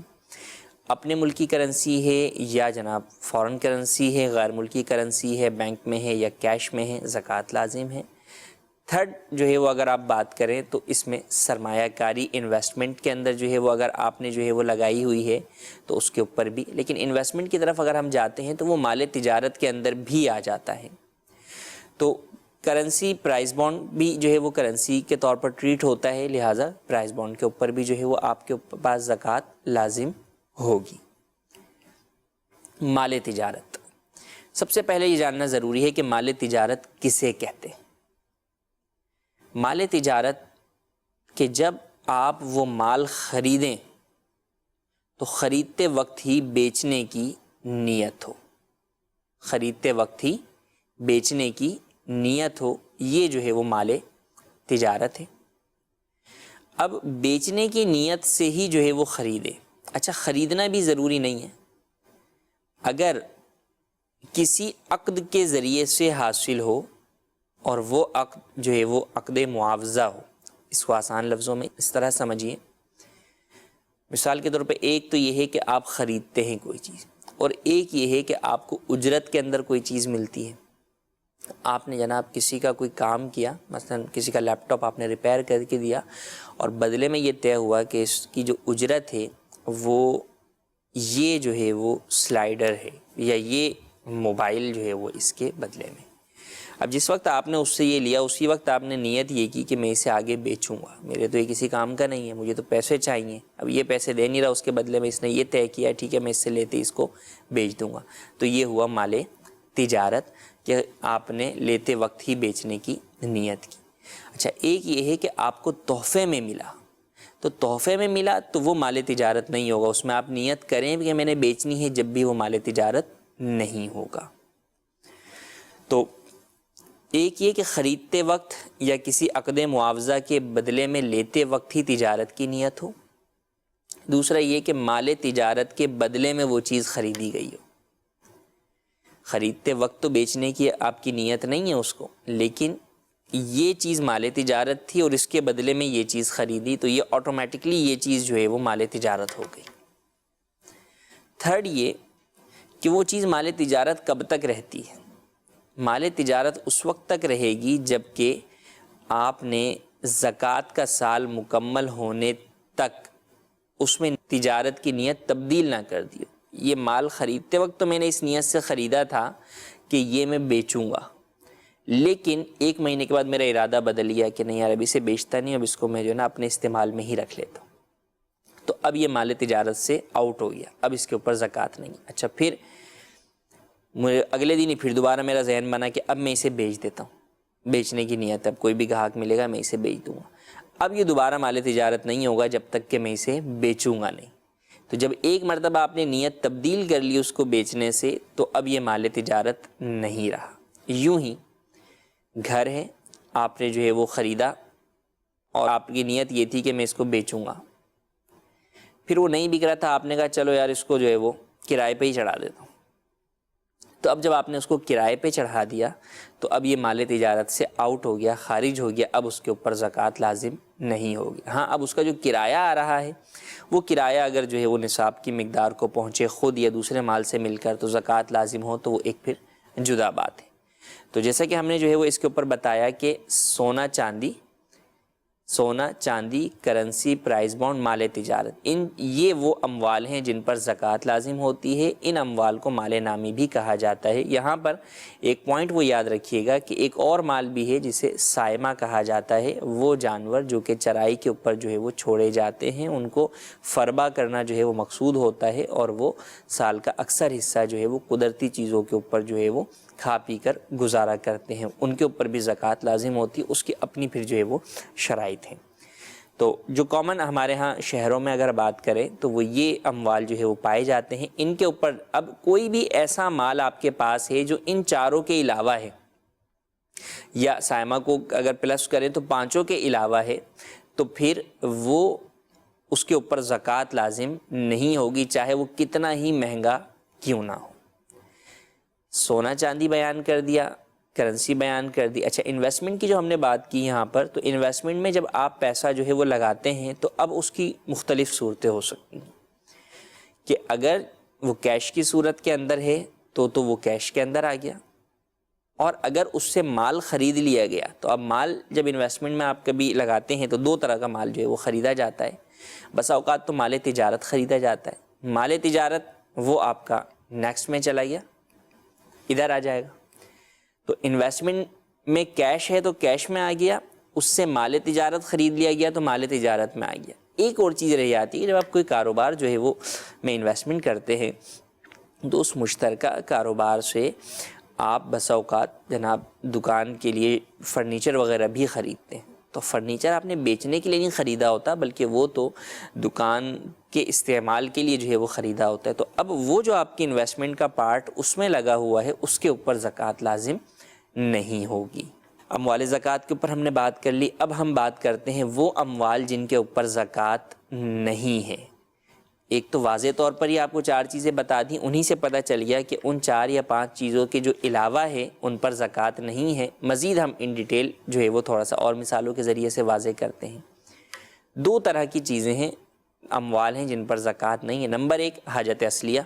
اپنے ملکی کرنسی ہے یا جناب فارن کرنسی ہے، غیر ملکی کرنسی ہے، بینک میں ہے یا کیش میں ہے، زکوٰۃ لازم ہے. تھرڈ جو ہے وہ اگر آپ بات کریں تو اس میں سرمایہ کاری انویسٹمنٹ کے اندر جو ہے وہ اگر آپ نے جو ہے وہ لگائی ہوئی ہے تو اس کے اوپر بھی. لیکن انویسٹمنٹ کی طرف اگر ہم جاتے ہیں تو وہ مال تجارت کے اندر بھی آ جاتا ہے. تو کرنسی پرائز بانڈ بھی جو ہے وہ کرنسی کے طور پر ٹریٹ ہوتا ہے، لہٰذا پرائز بانڈ کے اوپر بھی جو ہے وہ آپ کے پاس زکوٰۃ لازم ہوگی. مال تجارت، سب سے پہلے یہ جاننا ضروری ہے کہ مال تجارت کسے کہتے ہیں. مال تجارت کہ جب آپ وہ مال خریدیں تو خریدتے وقت ہی بیچنے کی نیت ہو، خریدتے وقت ہی بیچنے کی نیت ہو، یہ جو ہے وہ مال تجارت ہے. اب بیچنے کی نیت سے ہی جو ہے وہ خریدے. اچھا، خریدنا بھی ضروری نہیں ہے، اگر کسی عقد کے ذریعے سے حاصل ہو اور وہ عقد جو ہے وہ عقد معاوضہ ہو. اس کو آسان لفظوں میں اس طرح سمجھیے، مثال کے طور پہ ایک تو یہ ہے کہ آپ خریدتے ہیں کوئی چیز، اور ایک یہ ہے کہ آپ کو اجرت کے اندر کوئی چیز ملتی ہے. آپ نے جناب کسی کا کوئی کام کیا، مثلا کسی کا لیپ ٹاپ آپ نے ریپیئر کر کے دیا، اور بدلے میں یہ طے ہوا کہ اس کی جو اجرت ہے وہ یہ جو ہے وہ سلائیڈر ہے یا یہ موبائل جو ہے وہ اس کے بدلے میں. اب جس وقت آپ نے اس سے یہ لیا اسی وقت آپ نے نیت یہ کی کہ میں اسے آگے بیچوں گا، میرے تو یہ کسی کام کا نہیں ہے، مجھے تو پیسے چاہیے. اب یہ پیسے دے نہیں رہا، اس کے بدلے میں اس نے یہ طے کیا ٹھیک ہے میں اس سے لیتے اس کو بیچ دوں گا. تو یہ ہوا مال تجارت کہ آپ نے لیتے وقت ہی بیچنے کی نیت کی. اچھا، ایک یہ ہے کہ آپ کو تحفے میں ملا، تو تحفے میں ملا تو وہ مال تجارت نہیں ہوگا، اس میں آپ نیت کریں کہ میں نے بیچنی ہے جب بھی وہ مال تجارت نہیں ہوگا. تو ایک یہ کہ خریدتے وقت یا کسی عقد معاوضہ کے بدلے میں لیتے وقت ہی تجارت کی نیت ہو. دوسرا یہ کہ مال تجارت کے بدلے میں وہ چیز خریدی گئی ہو. خریدتے وقت تو بیچنے کی آپ کی نیت نہیں ہے اس کو، لیکن یہ چیز مال تجارت تھی اور اس کے بدلے میں یہ چیز خریدی تو یہ آٹومیٹکلی یہ چیز جو ہے وہ مال تجارت ہو گئی. تھرڈ یہ کہ وہ چیز مال تجارت کب تک رہتی ہے. مال تجارت اس وقت تک رہے گی جب کہ آپ نے زکوٰۃ کا سال مکمل ہونے تک اس میں تجارت کی نیت تبدیل نہ کر دی. یہ مال خریدتے وقت تو میں نے اس نیت سے خریدا تھا کہ یہ میں بیچوں گا، لیکن ایک مہینے کے بعد میرا ارادہ بدل گیا کہ نہیں یار اب اسے بیچتا نہیں، اب اس کو میں جو ہے نا اپنے استعمال میں ہی رکھ لیتا ہوں. تو اب یہ مال تجارت سے آؤٹ ہو گیا، اب اس کے اوپر زکوٰۃ نہیں. اچھا، پھر مجھے اگلے دن ہی پھر دوبارہ میرا ذہن بنا کہ اب میں اسے بیچ دیتا ہوں، بیچنے کی نیت، اب کوئی بھی گاہک ملے گا میں اسے بیچ دوں گا. اب یہ دوبارہ مال تجارت نہیں ہوگا جب تک کہ میں اسے بیچوں گا نہیں. تو جب ایک مرتبہ آپ نے نیت تبدیل کر لی اس کو بیچنے سے تو اب یہ مال تجارت نہیں رہا. یوں ہی گھر ہے، آپ نے جو ہے وہ خریدا اور آپ کی نیت یہ تھی کہ میں اس کو بیچوں گا، پھر وہ نہیں بک رہا تھا، آپ نے کہا چلو یار اس کو جو ہے وہ کرائے پہ ہی چڑھا دیتا ہوں. تو اب جب آپ نے اس کو کرائے پہ چڑھا دیا تو اب یہ مال تجارت سے آؤٹ ہو گیا، خارج ہو گیا، اب اس کے اوپر زکوٰۃ لازم نہیں ہوگی. ہاں، اب اس کا جو کرایہ آ رہا ہے وہ کرایہ اگر جو ہے وہ نصاب کی مقدار کو پہنچے خود یا دوسرے مال سے مل کر تو زکوٰۃ لازم ہو تو وہ ایک پھر جدا بات ہے. تو جیسا کہ ہم نے جو ہے وہ اس کے اوپر بتایا کہ سونا چاندی سونا، چاندی، کرنسی، پرائز بانڈ، مال تجارت، یہ وہ اموال ہیں جن پر زکوٰۃ لازم ہوتی ہے۔ ان اموال کو مال نامی بھی کہا جاتا ہے۔ یہاں پر ایک پوائنٹ وہ یاد رکھیے گا کہ ایک اور مال بھی ہے جسے سائمہ کہا جاتا ہے۔ وہ جانور جو کہ چرائی کے اوپر جو ہے وہ چھوڑے جاتے ہیں، ان کو فربا کرنا جو ہے وہ مقصود ہوتا ہے، اور وہ سال کا اکثر حصہ جو ہے وہ قدرتی چیزوں کے اوپر جو ہے وہ کھا پی کر گزارا کرتے ہیں، ان کے اوپر بھی زکوٰۃ لازم ہوتی ہے۔ اس کی اپنی پھر جو ہے وہ شرائط ہیں۔ تو جو کامن ہمارے ہاں شہروں میں اگر بات کریں تو وہ یہ اموال جو ہے وہ پائے جاتے ہیں۔ ان کے اوپر اب کوئی بھی ایسا مال آپ کے پاس ہے جو ان چاروں کے علاوہ ہے، یا سائمہ کو اگر پلس کریں تو پانچوں کے علاوہ ہے، تو پھر وہ اس کے اوپر زکوٰۃ لازم نہیں ہوگی، چاہے وہ کتنا ہی مہنگا کیوں نہ ہو۔ سونا چاندی بیان کر دیا، کرنسی بیان کر دی۔ اچھا، انویسٹمنٹ کی جو ہم نے بات کی یہاں پر، تو انویسٹمنٹ میں جب آپ پیسہ جو ہے وہ لگاتے ہیں تو اب اس کی مختلف صورتیں ہو سکتی ہیں کہ اگر وہ کیش کی صورت کے اندر ہے تو وہ کیش کے اندر آ گیا، اور اگر اس سے مال خرید لیا گیا تو اب مال جب انویسٹمنٹ میں آپ کبھی لگاتے ہیں تو دو طرح کا مال جو ہے وہ خریدا جاتا ہے۔ بسا اوقات تو مال تجارت خریدا جاتا ہے۔ مال تجارت وہ آپ کا نیکسٹ میں چلا گیا، ادھر آ جائے گا۔ تو انویسٹمنٹ میں کیش ہے تو کیش میں آ گیا، اس سے مال تجارت خرید لیا گیا تو مال تجارت میں آ گیا۔ ایک اور چیز رہ جاتی ہے، جب آپ کوئی کاروبار جو ہے وہ میں انویسٹمنٹ کرتے ہیں تو اس مشترکہ کاروبار سے آپ بسا اوقات جناب دکان کے لیے فرنیچر وغیرہ بھی خریدتے ہیں۔ تو فرنیچر آپ نے بیچنے کے لیے نہیں خریدا ہوتا، بلکہ وہ تو دکان کے استعمال کے لیے جو ہے وہ خریدا ہوتا ہے۔ تو اب وہ جو آپ کی انویسٹمنٹ کا پارٹ اس میں لگا ہوا ہے، اس کے اوپر زکوٰۃ لازم نہیں ہوگی۔ اموال زکوٰۃ کے اوپر ہم نے بات کر لی۔ اب ہم بات کرتے ہیں وہ اموال جن کے اوپر زکوٰۃ نہیں ہے۔ ایک تو واضح طور پر ہی آپ کو چار چیزیں بتا دیں، انہی سے پتہ چل گیا کہ ان 4 یا 5 چیزوں کے جو علاوہ ہے ان پر زکوٰۃ نہیں ہے۔ مزید ہم ان ڈیٹیل جو ہے وہ تھوڑا سا اور مثالوں کے ذریعے سے واضح کرتے ہیں۔ 2 طرح کی چیزیں ہیں، اموال ہیں جن پر زکوٰۃ نہیں ہے۔ نمبر 1 حاجت اصلیہ،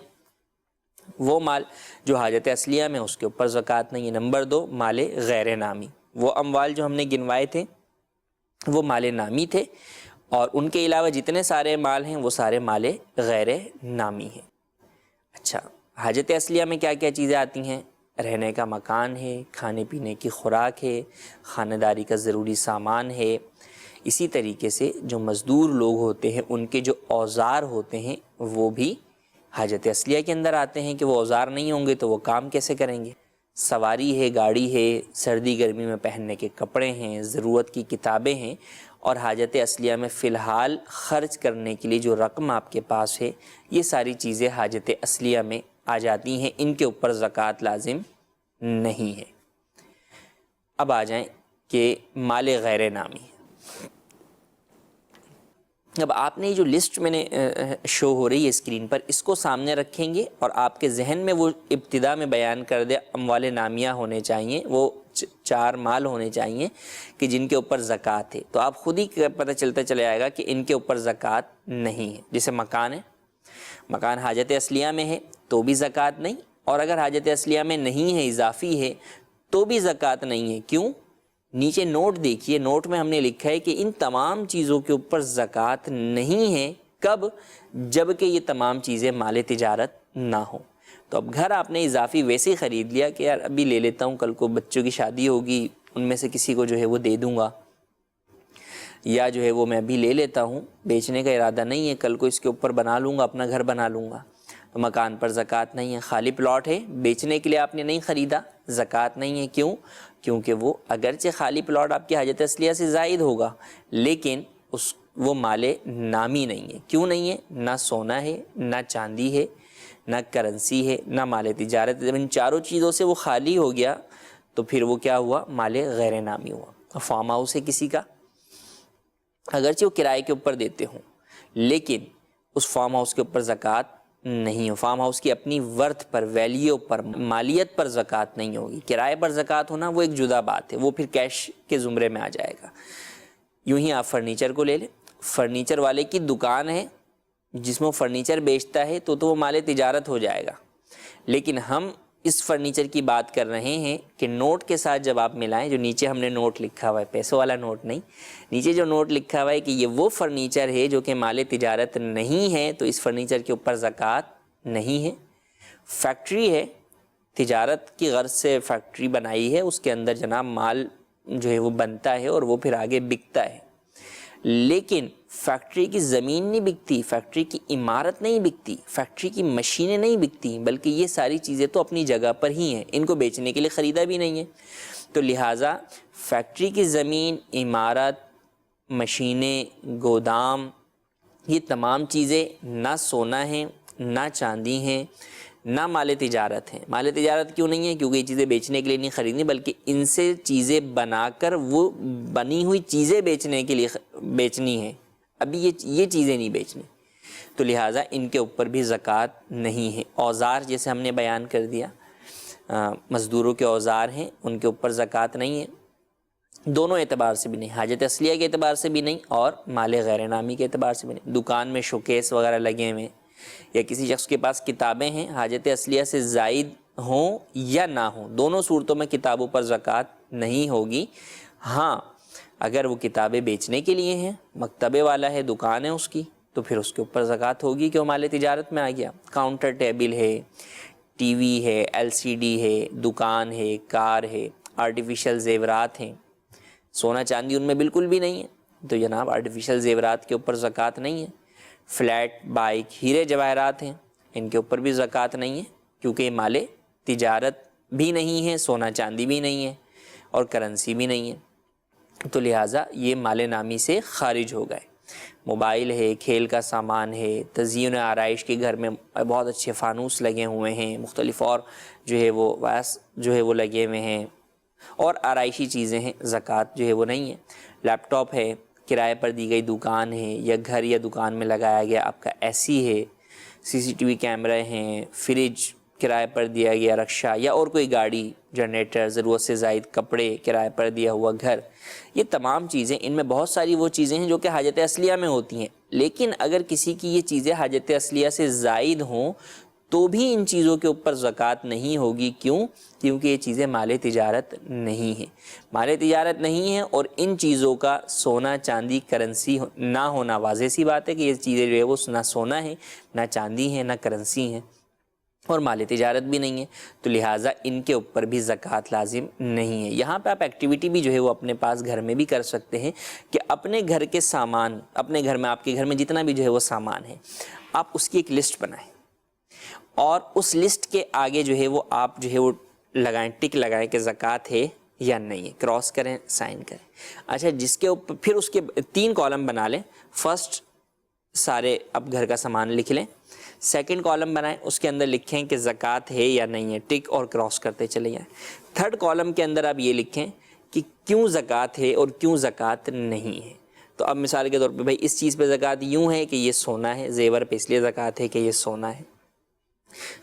وہ مال جو حاجت اصلیہ میں اس کے اوپر زکوٰۃ نہیں ہے۔ نمبر 2 مال غیر نامی، وہ اموال جو ہم نے گنوائے تھے وہ مال نامی تھے، اور ان کے علاوہ جتنے سارے مال ہیں وہ سارے مال غیر نامی ہیں۔ اچھا، حاجت اصلیہ میں کیا کیا چیزیں آتی ہیں؟ رہنے کا مکان ہے، کھانے پینے کی خوراک ہے، خانہ داری کا ضروری سامان ہے۔ اسی طریقے سے جو مزدور لوگ ہوتے ہیں ان کے جو اوزار ہوتے ہیں وہ بھی حاجت اصلیہ کے اندر آتے ہیں، کہ وہ اوزار نہیں ہوں گے تو وہ کام کیسے کریں گے۔ سواری ہے، گاڑی ہے، سردی گرمی میں پہننے کے کپڑے ہیں، ضرورت کی کتابیں ہیں، اور حاجت اصلیہ میں فی الحال خرچ کرنے کے لیے جو رقم آپ کے پاس ہے، یہ ساری چیزیں حاجت اصلیہ میں آ جاتی ہیں، ان کے اوپر زکوٰۃ لازم نہیں ہے۔ اب آ جائیں کہ مال غیر نامی۔ اب آپ نے جو لسٹ میں نے شو ہو رہی ہے اسکرین پر، اس کو سامنے رکھیں گے اور آپ کے ذہن میں وہ ابتدا میں بیان کر دے اموال نامیہ ہونے چاہیے، وہ 4 مال ہونے چاہیے کہ جن کے اوپر زکوٰۃ ہے، تو آپ خود ہی پتہ چلتا چلے آئے گا کہ ان کے اوپر زکوٰۃ نہیں ہے۔ جیسے مکان ہے، مکان حاجت اصلیہ میں ہے تو بھی زکوٰۃ نہیں، اور اگر حاجت اصلیہ میں نہیں ہے، اضافی ہے، تو بھی زکوٰۃ نہیں ہے۔ کیوں؟ نیچے نوٹ دیکھیے، نوٹ میں ہم نے لکھا ہے کہ ان تمام چیزوں کے اوپر زکوٰۃ نہیں ہے۔ کب؟ جب کہ یہ تمام چیزیں مال تجارت نہ ہوں۔ تو اب گھر آپ نے اضافی ویسے ہی خرید لیا کہ یار ابھی لے لیتا ہوں، کل کو بچوں کی شادی ہوگی، ان میں سے کسی کو جو ہے وہ دے دوں گا، یا جو ہے وہ میں ابھی لے لیتا ہوں، بیچنے کا ارادہ نہیں ہے، کل کو اس کے اوپر بنا لوں گا، اپنا گھر بنا لوں گا، تو مکان پر زکوٰۃ نہیں ہے۔ خالی پلاٹ ہے، بیچنے کے لیے آپ نے نہیں خریدا، زکوٰۃ نہیں ہے۔ کیوں؟ کیونکہ وہ اگرچہ خالی پلاٹ آپ کی حاجت اصلیہ سے زائد ہوگا، لیکن وہ مال نامی نہیں ہے۔ کیوں نہیں ہے؟ نہ سونا ہے، نہ چاندی ہے، نہ کرنسی ہے، نہ مال تجارت۔ جب ان چاروں چیزوں سے وہ خالی ہو گیا تو پھر وہ کیا ہوا؟ مال غیر نامی ہوا۔ فارم ہاؤس ہے کسی کا، اگرچہ وہ کرائے کے اوپر دیتے ہوں، لیکن اس فارم ہاؤس کے اوپر زکوٰۃ نہیں ہو۔ فارم ہاؤس کی اپنی ورتھ پر، ویلیو پر، مالیت پر زکوٰۃ نہیں ہوگی۔ کرائے پر زکوٰۃ ہونا وہ ایک جدا بات ہے، وہ پھر کیش کے زمرے میں آ جائے گا۔ یوں ہی آپ فرنیچر کو لے لیں، فرنیچر والے کی دکان ہے جس میں وہ فرنیچر بیچتا ہے تو وہ مال تجارت ہو جائے گا، لیکن ہم اس فرنیچر کی بات کر رہے ہیں کہ نوٹ کے ساتھ جب آپ ملائیں، جو نیچے ہم نے نوٹ لکھا ہوا ہے، پیسوں والا نوٹ نہیں، نیچے جو نوٹ لکھا ہوا ہے کہ یہ وہ فرنیچر ہے جو کہ مال تجارت نہیں ہے، تو اس فرنیچر کے اوپر زکوٰۃ نہیں ہے۔ فیکٹری ہے، تجارت کی غرض سے فیکٹری بنائی ہے، اس کے اندر جناب مال جو ہے وہ بنتا ہے اور وہ پھر آگے بکتا ہے، لیکن فیکٹری کی زمین نہیں بکتی، فیکٹری کی عمارت نہیں بکتی، فیکٹری کی مشینیں نہیں بکتی، بلکہ یہ ساری چیزیں تو اپنی جگہ پر ہی ہیں، ان کو بیچنے کے لیے خریدا بھی نہیں ہے۔ تو لہٰذا فیکٹری کی زمین، عمارت، مشینیں، گودام، یہ تمام چیزیں نہ سونا ہیں، نہ چاندی ہیں، نہ مال تجارت ہیں۔ مال تجارت کیوں نہیں ہے؟ کیونکہ یہ چیزیں بیچنے کے لیے نہیں خریدنی، بلکہ ان سے چیزیں بنا کر وہ بنی ہوئی چیزیں بیچنے کے لیے بیچنی ہیں، ابھی یہ چیزیں نہیں بیچنی، تو لہٰذا ان کے اوپر بھی زکوٰۃ نہیں ہے۔ اوزار جیسے ہم نے بیان کر دیا، مزدوروں کے اوزار ہیں، ان کے اوپر زکوٰۃ نہیں ہے، دونوں اعتبار سے بھی نہیں، حاجت اصلیہ کے اعتبار سے بھی نہیں اور مال غیر نامی کے اعتبار سے بھی نہیں۔ دکان میں شوکیس وغیرہ لگے ہوئے یا کسی شخص کے پاس کتابیں ہیں، حاجت اصلیہ سے زائد ہوں یا نہ ہوں، دونوں صورتوں میں کتابوں پر زکوٰۃ نہیں ہوگی۔ ہاں اگر وہ کتابیں بیچنے کے لیے ہیں، مکتبے والا ہے، دکان ہے اس کی، تو پھر اس کے اوپر زکوٰۃ ہوگی کہ وہ مال تجارت میں آ گیا۔ کاؤنٹر ٹیبل ہے، ٹی وی ہے، LCD ہے، دکان ہے، کار ہے، آرٹیفیشل زیورات ہیں، سونا چاندی ان میں بالکل بھی نہیں ہے، تو جناب آرٹیفیشل زیورات کے اوپر زکوٰۃ نہیں ہے۔ فلیٹ، بائک، ہیرے جواہرات ہیں، ان کے اوپر بھی زکوٰۃ نہیں ہے، کیونکہ یہ مال تجارت بھی نہیں ہے، سونا چاندی بھی نہیں ہے اور کرنسی بھی نہیں ہے، تو لہٰذا یہ مال نامی سے خارج ہو گئے۔ موبائل ہے، کھیل کا سامان ہے، تزئین آرائش کے گھر میں بہت اچھے فانوس لگے ہوئے ہیں، مختلف اور جو ہے وہ واس جو ہے وہ لگے ہوئے ہیں اور آرائشی چیزیں ہیں، زکوٰۃ جو ہے وہ نہیں ہے۔ لیپ ٹاپ ہے، کرائے پر دی گئی دکان ہے یا گھر یا دکان میں لگایا گیا آپ کا AC ہے، CCTV کیمرے ہیں، فریج کرائے پر دیا گیا رکشہ یا اور کوئی گاڑی، جنریٹر، ضرورت سے زائد کپڑے، کرائے پر دیا ہوا گھر، یہ تمام چیزیں، ان میں بہت ساری وہ چیزیں ہیں جو کہ حاجت اصلیہ میں ہوتی ہیں، لیکن اگر کسی کی یہ چیزیں حاجت اصلیہ سے زائد ہوں تو بھی ان چیزوں کے اوپر زکوٰۃ نہیں ہوگی۔ کیوں؟ کیونکہ یہ چیزیں مال تجارت نہیں ہیں، مال تجارت نہیں ہیں، اور ان چیزوں کا سونا چاندی کرنسی نہ ہونا واضح سی بات ہے کہ یہ چیزیں جو ہے وہ نہ سونا ہے، نہ چاندی ہیں، نہ کرنسی ہیں اور مال تجارت بھی نہیں ہے، تو لہٰذا ان کے اوپر بھی زکوٰۃ لازم نہیں ہے۔ یہاں پہ آپ ایکٹیویٹی بھی جو ہے وہ اپنے پاس گھر میں بھی کر سکتے ہیں کہ اپنے گھر کے سامان، اپنے گھر میں، آپ کے گھر میں جتنا بھی جو ہے وہ سامان ہے، آپ اس کی ایک لسٹ بنائیں اور اس لسٹ کے آگے جو ہے وہ آپ جو ہے وہ لگائیں، ٹک لگائیں کہ زکوٰۃ ہے یا نہیں ہے، کراس کریں، سائن کریں۔ اچھا، جس کے اوپر پھر اس کے 3 کالم بنا لیں۔ فرسٹ سارے اب گھر کا سامان لکھ لیں، سیکنڈ کالم بنائیں، اس کے اندر لکھیں کہ زکوٰۃ ہے یا نہیں ہے، ٹک اور کراس کرتے چلے جائیں۔ تھرڈ کالم کے اندر آپ یہ لکھیں کہ کیوں زکوٰۃ ہے اور کیوں زکوٰۃ نہیں ہے۔ تو اب مثال کے طور پہ بھائی اس چیز پہ زکوٰۃ یوں ہے کہ یہ سونا ہے، زیور پہ اس لیے زکوٰۃ ہے کہ یہ سونا ہے،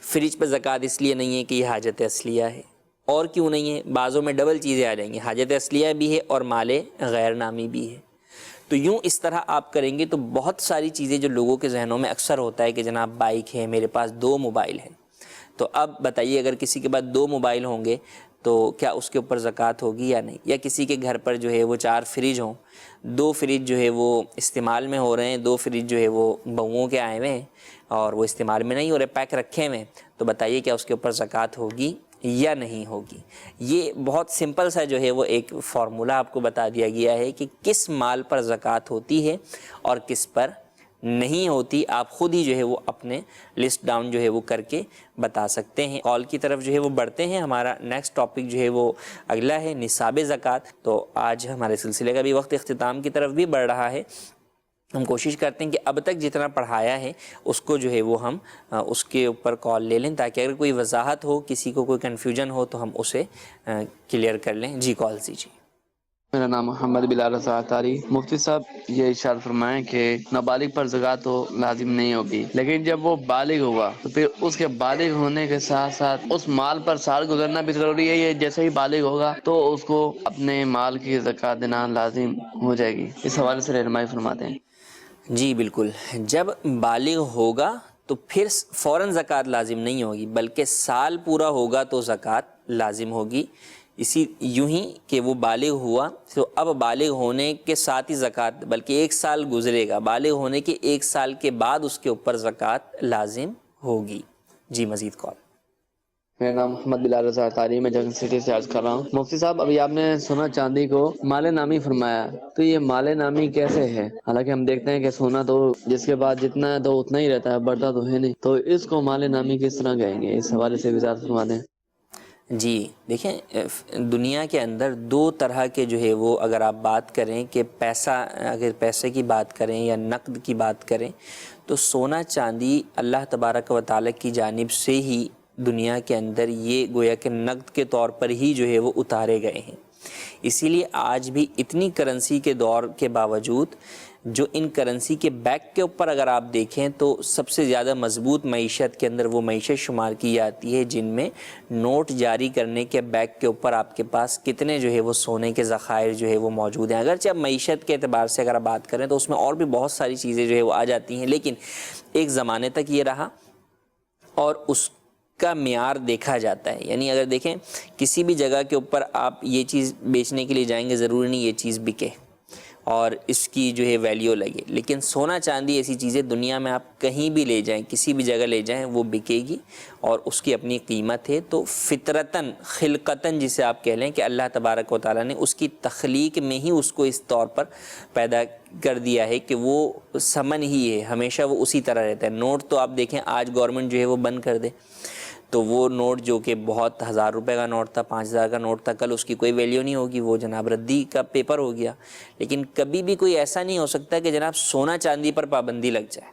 فریج پہ زکوٰۃ اس لیے نہیں ہے کہ یہ حاجت اصلیہ ہے، اور کیوں نہیں ہے؟ بعضوں میں ڈبل چیزیں آ جائیں گی، حاجت اصلیہ بھی ہے اور مال غیر نامی بھی ہے۔ تو یوں اس طرح آپ کریں گے تو بہت ساری چیزیں جو لوگوں کے ذہنوں میں اکثر ہوتا ہے کہ جناب بائک ہے، میرے پاس 2 موبائل ہیں، تو اب بتائیے اگر کسی کے پاس 2 موبائل ہوں گے تو کیا اس کے اوپر زکوٰۃ ہوگی یا نہیں؟ یا کسی کے گھر پر جو ہے وہ 4 فریج ہوں، 2 فریج جو ہے وہ استعمال میں ہو رہے ہیں، 2 فریج جو ہے وہ بہوؤں کے آئے ہوئے ہیں اور وہ استعمال میں نہیں ہو رہے، پیک رکھے ہوئے ہیں، تو بتائیے کیا اس کے اوپر زکوٰۃ ہوگی یا نہیں ہوگی؟ یہ بہت سمپل سا جو ہے وہ ایک فارمولہ آپ کو بتا دیا گیا ہے کہ کس مال پر زکوٰۃ ہوتی ہے اور کس پر نہیں ہوتی۔ آپ خود ہی جو ہے وہ اپنے لسٹ ڈاؤن جو ہے وہ کر کے بتا سکتے ہیں۔ کال کی طرف جو ہے وہ بڑھتے ہیں، ہمارا نیکسٹ ٹاپک جو ہے وہ اگلا ہے نصاب زکوٰۃ۔ تو آج ہمارے سلسلے کا بھی وقت اختتام کی طرف بھی بڑھ رہا ہے، ہم کوشش کرتے ہیں کہ اب تک جتنا پڑھایا ہے اس کو جو ہے وہ ہم اس کے اوپر کال لے لیں، تاکہ اگر کوئی وضاحت ہو، کسی کو کوئی کنفیوژن ہو تو ہم اسے کلیئر کر لیں۔ جی کال دیجیے۔ میرا نام محمد بلال رضا اتاری۔ مفتی صاحب یہ ارشاد فرمائیں کہ نابالغ پر زکوٰۃ تو لازم نہیں ہوگی، لیکن جب وہ بالغ ہوا تو پھر اس کے بالغ ہونے کے ساتھ ساتھ اس مال پر سال گزرنا بھی ضروری ہے، یہ جیسے ہی بالغ ہوگا تو اس کو اپنے مال کی زکوٰۃ دینا لازم ہو جائے گی؟ اس حوالے سے رہنمائی فرماتے ہیں۔ جی بالکل، جب بالغ ہوگا تو پھر فوراً زکوٰۃ لازم نہیں ہوگی، بلکہ سال پورا ہوگا تو زکوٰۃ لازم ہوگی۔ اسی یوں ہی کہ وہ بالغ ہوا تو اب بالغ ہونے کے ساتھ ہی زکوٰۃ، بلکہ 1 سال گزرے گا، بالغ ہونے کے 1 سال کے بعد اس کے اوپر زکوٰۃ لازم ہوگی۔ جی مزید کال۔ میرا نام محمد بلال رضا اطاری، میں جنگل سٹی سے عرض کر رہا ہوں۔ مفتی صاحب، ابھی آپ نے سونا چاندی کو مال نامی فرمایا، تو یہ مال نامی کیسے ہے؟ حالانکہ ہم دیکھتے ہیں کہ سونا تو جس کے بعد جتنا ہے تو اتنا ہی رہتا ہے، بڑھتا تو ہے نہیں، تو اس کو مال نامی کس طرح کہیں گے؟ اس حوالے سے وضاحت فرما دیں۔ جی دیکھیں، دنیا کے اندر 2 طرح کے جو ہے وہ، اگر آپ بات کریں کہ پیسہ، اگر پیسے کی بات کریں یا نقد کی بات کریں، تو سونا چاندی اللہ تبارک و تعالیٰ کی جانب سے ہی دنیا کے اندر یہ گویا کہ نقد کے طور پر ہی جو ہے وہ اتارے گئے ہیں۔ اسی لیے آج بھی اتنی کرنسی کے دور کے باوجود جو ان کرنسی کے بیک کے اوپر اگر آپ دیکھیں تو سب سے زیادہ مضبوط معیشت کے اندر وہ معیشت شمار کی جاتی ہے جن میں نوٹ جاری کرنے کے بیک کے اوپر آپ کے پاس کتنے جو ہے وہ سونے کے ذخائر جو ہے وہ موجود ہیں۔ اگرچہ اب معیشت کے اعتبار سے اگر آپ بات کریں تو اس میں اور بھی بہت ساری چیزیں جو ہے وہ آ جاتی ہیں، لیکن ایک زمانے تک یہ رہا اور اس کا معیار دیکھا جاتا ہے۔ یعنی اگر دیکھیں کسی بھی جگہ کے اوپر آپ یہ چیز بیچنے کے لیے جائیں گے، ضروری نہیں یہ چیز بکے اور اس کی جو ہے ویلیو لگے، لیکن سونا چاندی ایسی چیزیں دنیا میں آپ کہیں بھی لے جائیں، کسی بھی جگہ لے جائیں، وہ بکے گی اور اس کی اپنی قیمت ہے۔ تو فطرتاً، خلقتاً جسے آپ کہہ لیں کہ اللہ تبارک و تعالیٰ نے اس کی تخلیق میں ہی اس کو اس طور پر پیدا کر دیا ہے کہ وہ ثمن ہی ہے، ہمیشہ وہ اسی طرح رہتا ہے۔ نوٹ تو آپ دیکھیں آج گورنمنٹ جو ہے وہ بند کر دے تو وہ نوٹ جو کہ بہت 1000 روپے کا نوٹ تھا، 5000 کا نوٹ تھا، کل اس کی کوئی ویلیو نہیں ہوگی، وہ جناب ردی کا پیپر ہو گیا۔ لیکن کبھی بھی کوئی ایسا نہیں ہو سکتا کہ جناب سونا چاندی پر پابندی لگ جائے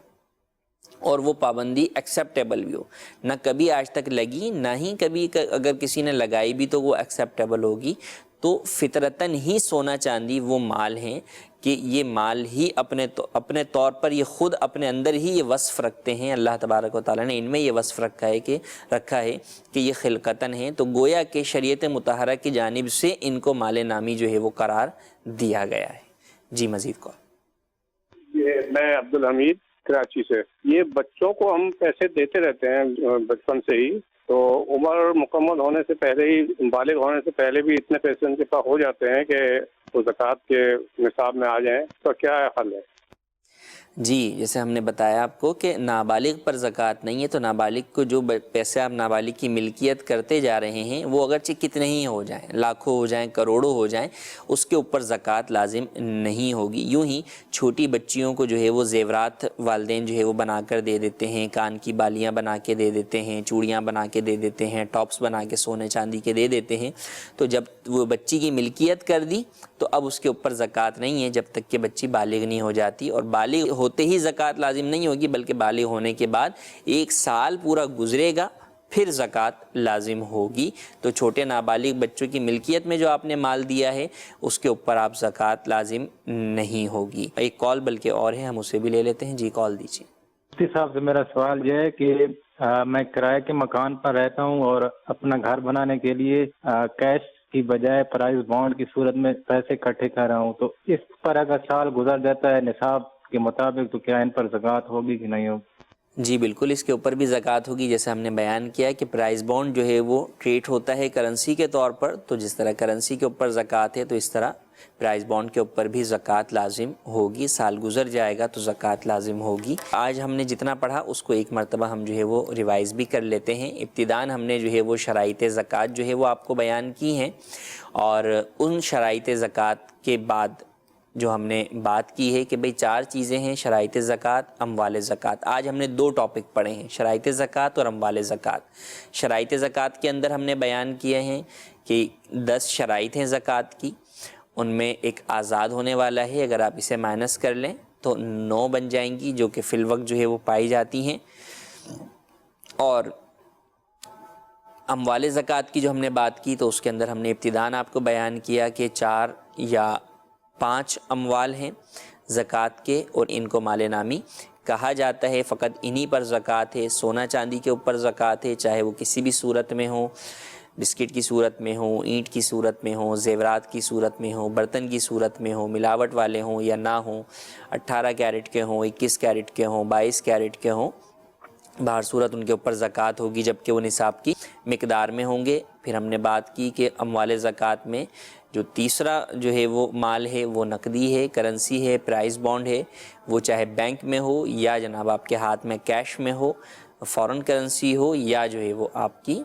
اور وہ پابندی ایکسیپٹیبل بھی ہو۔ نہ کبھی آج تک لگی، نہ ہی کبھی اگر کسی نے لگائی بھی تو وہ ایکسیپٹیبل ہوگی۔ تو فطرتاً ہی سونا چاندی وہ مال ہیں کہ یہ مال ہی اپنے طور پر یہ خود اپنے اندر ہی یہ وصف رکھتے ہیں، اللہ تبارک و تعالیٰ نے ان میں یہ وصف رکھا ہے کہ یہ خلقتاً ہیں۔ تو گویا کہ شریعت مطہرہ کی جانب سے ان کو مال نامی جو ہے وہ قرار دیا گیا ہے۔ جی مزید کو۔ میں عبدالحمید کراچی سے۔ یہ بچوں کو ہم پیسے دیتے رہتے ہیں بچپن سے ہی، تو عمر مکمل ہونے سے پہلے ہی، بالغ ہونے سے پہلے بھی اتنے پیسے ان کے پاس ہو جاتے ہیں کہ وہ زکوٰۃ کے نصاب میں آ جائیں، تو کیا حل ہے؟ جی جیسے ہم نے بتایا آپ کو کہ نابالغ پر زکوٰۃ نہیں ہے، تو نابالغ کو جو پیسے آپ نابالغ کی ملکیت کرتے جا رہے ہیں وہ اگرچہ کتنے ہی ہو جائیں، لاکھوں ہو جائیں، کروڑوں ہو جائیں، اس کے اوپر زکوٰۃ لازم نہیں ہوگی۔ یوں ہی چھوٹی بچیوں کو جو ہے وہ زیورات والدین جو ہے وہ بنا کر دے دیتے ہیں، کان کی بالیاں بنا کے دے دیتے ہیں، چوڑیاں بنا کے دے دیتے ہیں، ٹاپس بنا کے سونے چاندی کے دے دیتے ہیں۔ تو جب وہ بچی کی ملکیت کر دی تو اب اس کے اوپر زکوٰۃ نہیں ہے جب تک کہ بچی بالغ نہیں ہو جاتی، اور بالغ ہوتے ہی زکوٰۃ لازم نہیں ہوگی بلکہ بالغ ہونے کے بعد 1 سال پورا گزرے گا پھر زکوٰۃ لازم ہوگی۔ تو چھوٹے نابالغ بچوں کی ملکیت میں جو آپ نے مال دیا ہے اس کے اوپر آپ زکوٰۃ لازم نہیں ہوگی۔ ایک کال بلکہ اور ہے، ہم اسے بھی لے لیتے ہیں۔ جی کال دیجیے۔ مفتی صاحب سے میرا سوال یہ ہے کہ میں کرائے کے مکان پر رہتا ہوں اور اپنا گھر بنانے کے لیے کیش کی بجائے پرائز بانڈ کی صورت میں پیسے اکٹھے کر رہا ہوں، تو اس پر اگر سال گزر جاتا ہے نصاب کے مطابق تو کیا ان پر زکوٰۃ ہوگی کہ نہیں ہوگی؟ جی بالکل، اس کے اوپر بھی زکوٰۃ ہوگی۔ جیسے ہم نے بیان کیا کہ پرائز بانڈ جو ہے وہ ٹریٹ ہوتا ہے کرنسی کے طور پر، تو جس طرح کرنسی کے اوپر زکوٰۃ ہے تو اس طرح پرائز بانڈ کے اوپر بھی زکوٰۃ لازم ہوگی۔ سال گزر جائے گا تو زکوٰۃ لازم ہوگی۔ آج ہم نے جتنا پڑھا اس کو ایک مرتبہ ہم جو ہے وہ ریوائز بھی کر لیتے ہیں۔ ابتداً ہم نے جو ہے وہ شرائط زکوٰۃ جو ہے وہ آپ کو بیان کی ہیں، اور ان شرائط زکوٰۃ کے بعد جو ہم نے بات کی ہے کہ بھئی 4 چیزیں ہیں: شرائط زکوٰۃ، اموال زکوٰۃ۔ آج ہم نے 2 ٹاپک پڑھے ہیں، شرائط زکوٰۃ اور اموال زکوٰۃ۔ شرائط زکوٰۃ کے اندر ہم نے بیان کیے ہیں کہ 10 شرائط ہیں زکوٰۃ کی، ان میں ایک آزاد ہونے والا ہے، اگر آپ اسے مائنس کر لیں تو 9 بن جائیں گی، جو کہ فی الوقت جو ہے وہ پائی جاتی ہیں۔ اور اموال زکوٰۃ کی جو ہم نے بات کی تو اس کے اندر ہم نے ابتداً آپ کو بیان کیا کہ 4 یا 5 اموال ہیں زکوٰۃ کے، اور ان کو مال نامی کہا جاتا ہے۔ فقط انہی پر زکوٰۃ ہے۔ سونا چاندی کے اوپر زکوٰۃ ہے، چاہے وہ کسی بھی صورت میں ہو، بسکٹ کی صورت میں ہو، اینٹ کی صورت میں ہو، زیورات کی صورت میں ہو، برتن کی صورت میں ہو، ملاوٹ والے ہوں یا نہ ہوں، 18 کیرٹ کے ہوں، 21 کیرٹ کے ہوں، 22 کیرٹ کے ہوں، بہر صورت ان کے اوپر زکوٰۃ ہوگی جبکہ وہ نصاب کی مقدار میں ہوں گے۔ پھر ہم نے بات کی کہ اموال زکوٰۃ میں جو تیسرا جو ہے وہ مال ہے وہ نقدی ہے، کرنسی ہے، پرائز بانڈ ہے، وہ چاہے بینک میں ہو یا جناب آپ کے ہاتھ میں کیش میں ہو، فارن کرنسی ہو یا جو ہے وہ آپ کی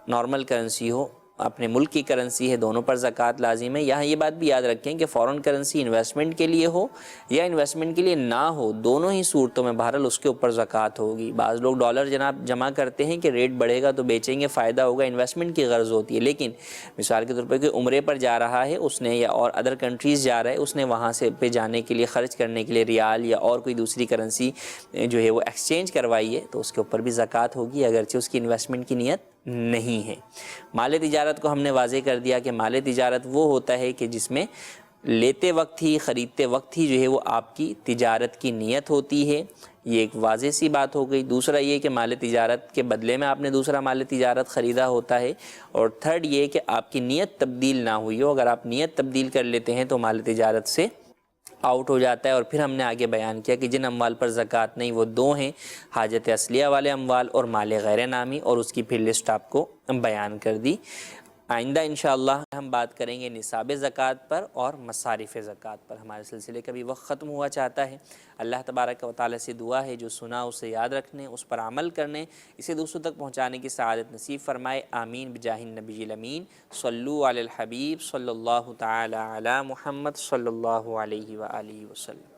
نارمل کرنسی ہو، اپنے ملک کی کرنسی ہے، دونوں پر زکوٰۃ لازم ہے۔ یہاں یہ بات بھی یاد رکھیں کہ فارن کرنسی انویسٹمنٹ کے لیے ہو یا انویسٹمنٹ کے لیے نہ ہو، دونوں ہی صورتوں میں بہرحال اس کے اوپر زکوٰۃ ہوگی۔ بعض لوگ ڈالر جناب جمع کرتے ہیں کہ ریٹ بڑھے گا تو بیچیں گے، فائدہ ہوگا، انویسٹمنٹ کی غرض ہوتی ہے، لیکن مثال کے طور پر کہ عمرے پر جا رہا ہے اس نے یا اور ادر کنٹریز جا رہا ہے، اس نے وہاں سے پہ جانے کے لیے خرچ کرنے کے لیے ریال یا اور کوئی دوسری کرنسی جو ہے وہ ایکسچینج کروائی ہے تو اس کے اوپر بھی زکوٰۃ ہوگی اگرچہ اس کی انویسٹمنٹ کی نیت نہیں ہے۔ مال تجارت کو ہم نے واضح کر دیا کہ مال تجارت وہ ہوتا ہے کہ جس میں لیتے وقت ہی خریدتے وقت ہی جو ہے وہ آپ کی تجارت کی نیت ہوتی ہے، یہ ایک واضح سی بات ہو گئی۔ دوسرا یہ کہ مال تجارت کے بدلے میں آپ نے دوسرا مال تجارت خریدا ہوتا ہے، اور تھرڈ یہ کہ آپ کی نیت تبدیل نہ ہوئی ہو، اگر آپ نیت تبدیل کر لیتے ہیں تو مال تجارت سے آؤٹ ہو جاتا ہے۔ اور پھر ہم نے آگے بیان کیا کہ جن اموال پر زکوٰۃ نہیں وہ دو ہیں، حاجت اصلیہ والے اموال اور مال غیر نامی، اور اس کی پھر لسٹ آپ کو بیان کر دی۔ آئندہ انشاءاللہ ہم بات کریں گے نصاب زکوٰۃ پر اور مصارف زکوٰۃ پر۔ ہمارے سلسلے کا بھی وقت ختم ہوا چاہتا ہے۔ اللہ تبارک و تعالیٰ سے دعا ہے جو سنا اسے یاد رکھنے، اس پر عمل کرنے، اسے دوسروں تک پہنچانے کی سعادت نصیب فرمائے۔ آمین بجاہ النبی الامین۔ صلو علی الحبیب صلی اللہ تعالی علی محمد صلی اللہ علیہ وآلہ وسلم۔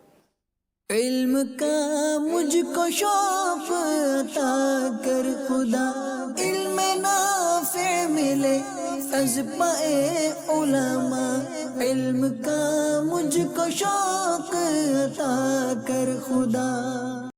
علم کا مجھ کو شوق عطا کر خدا، علم نافع ملے از پائے علماء، علم کا مجھ کو شوق عطا کر خدا۔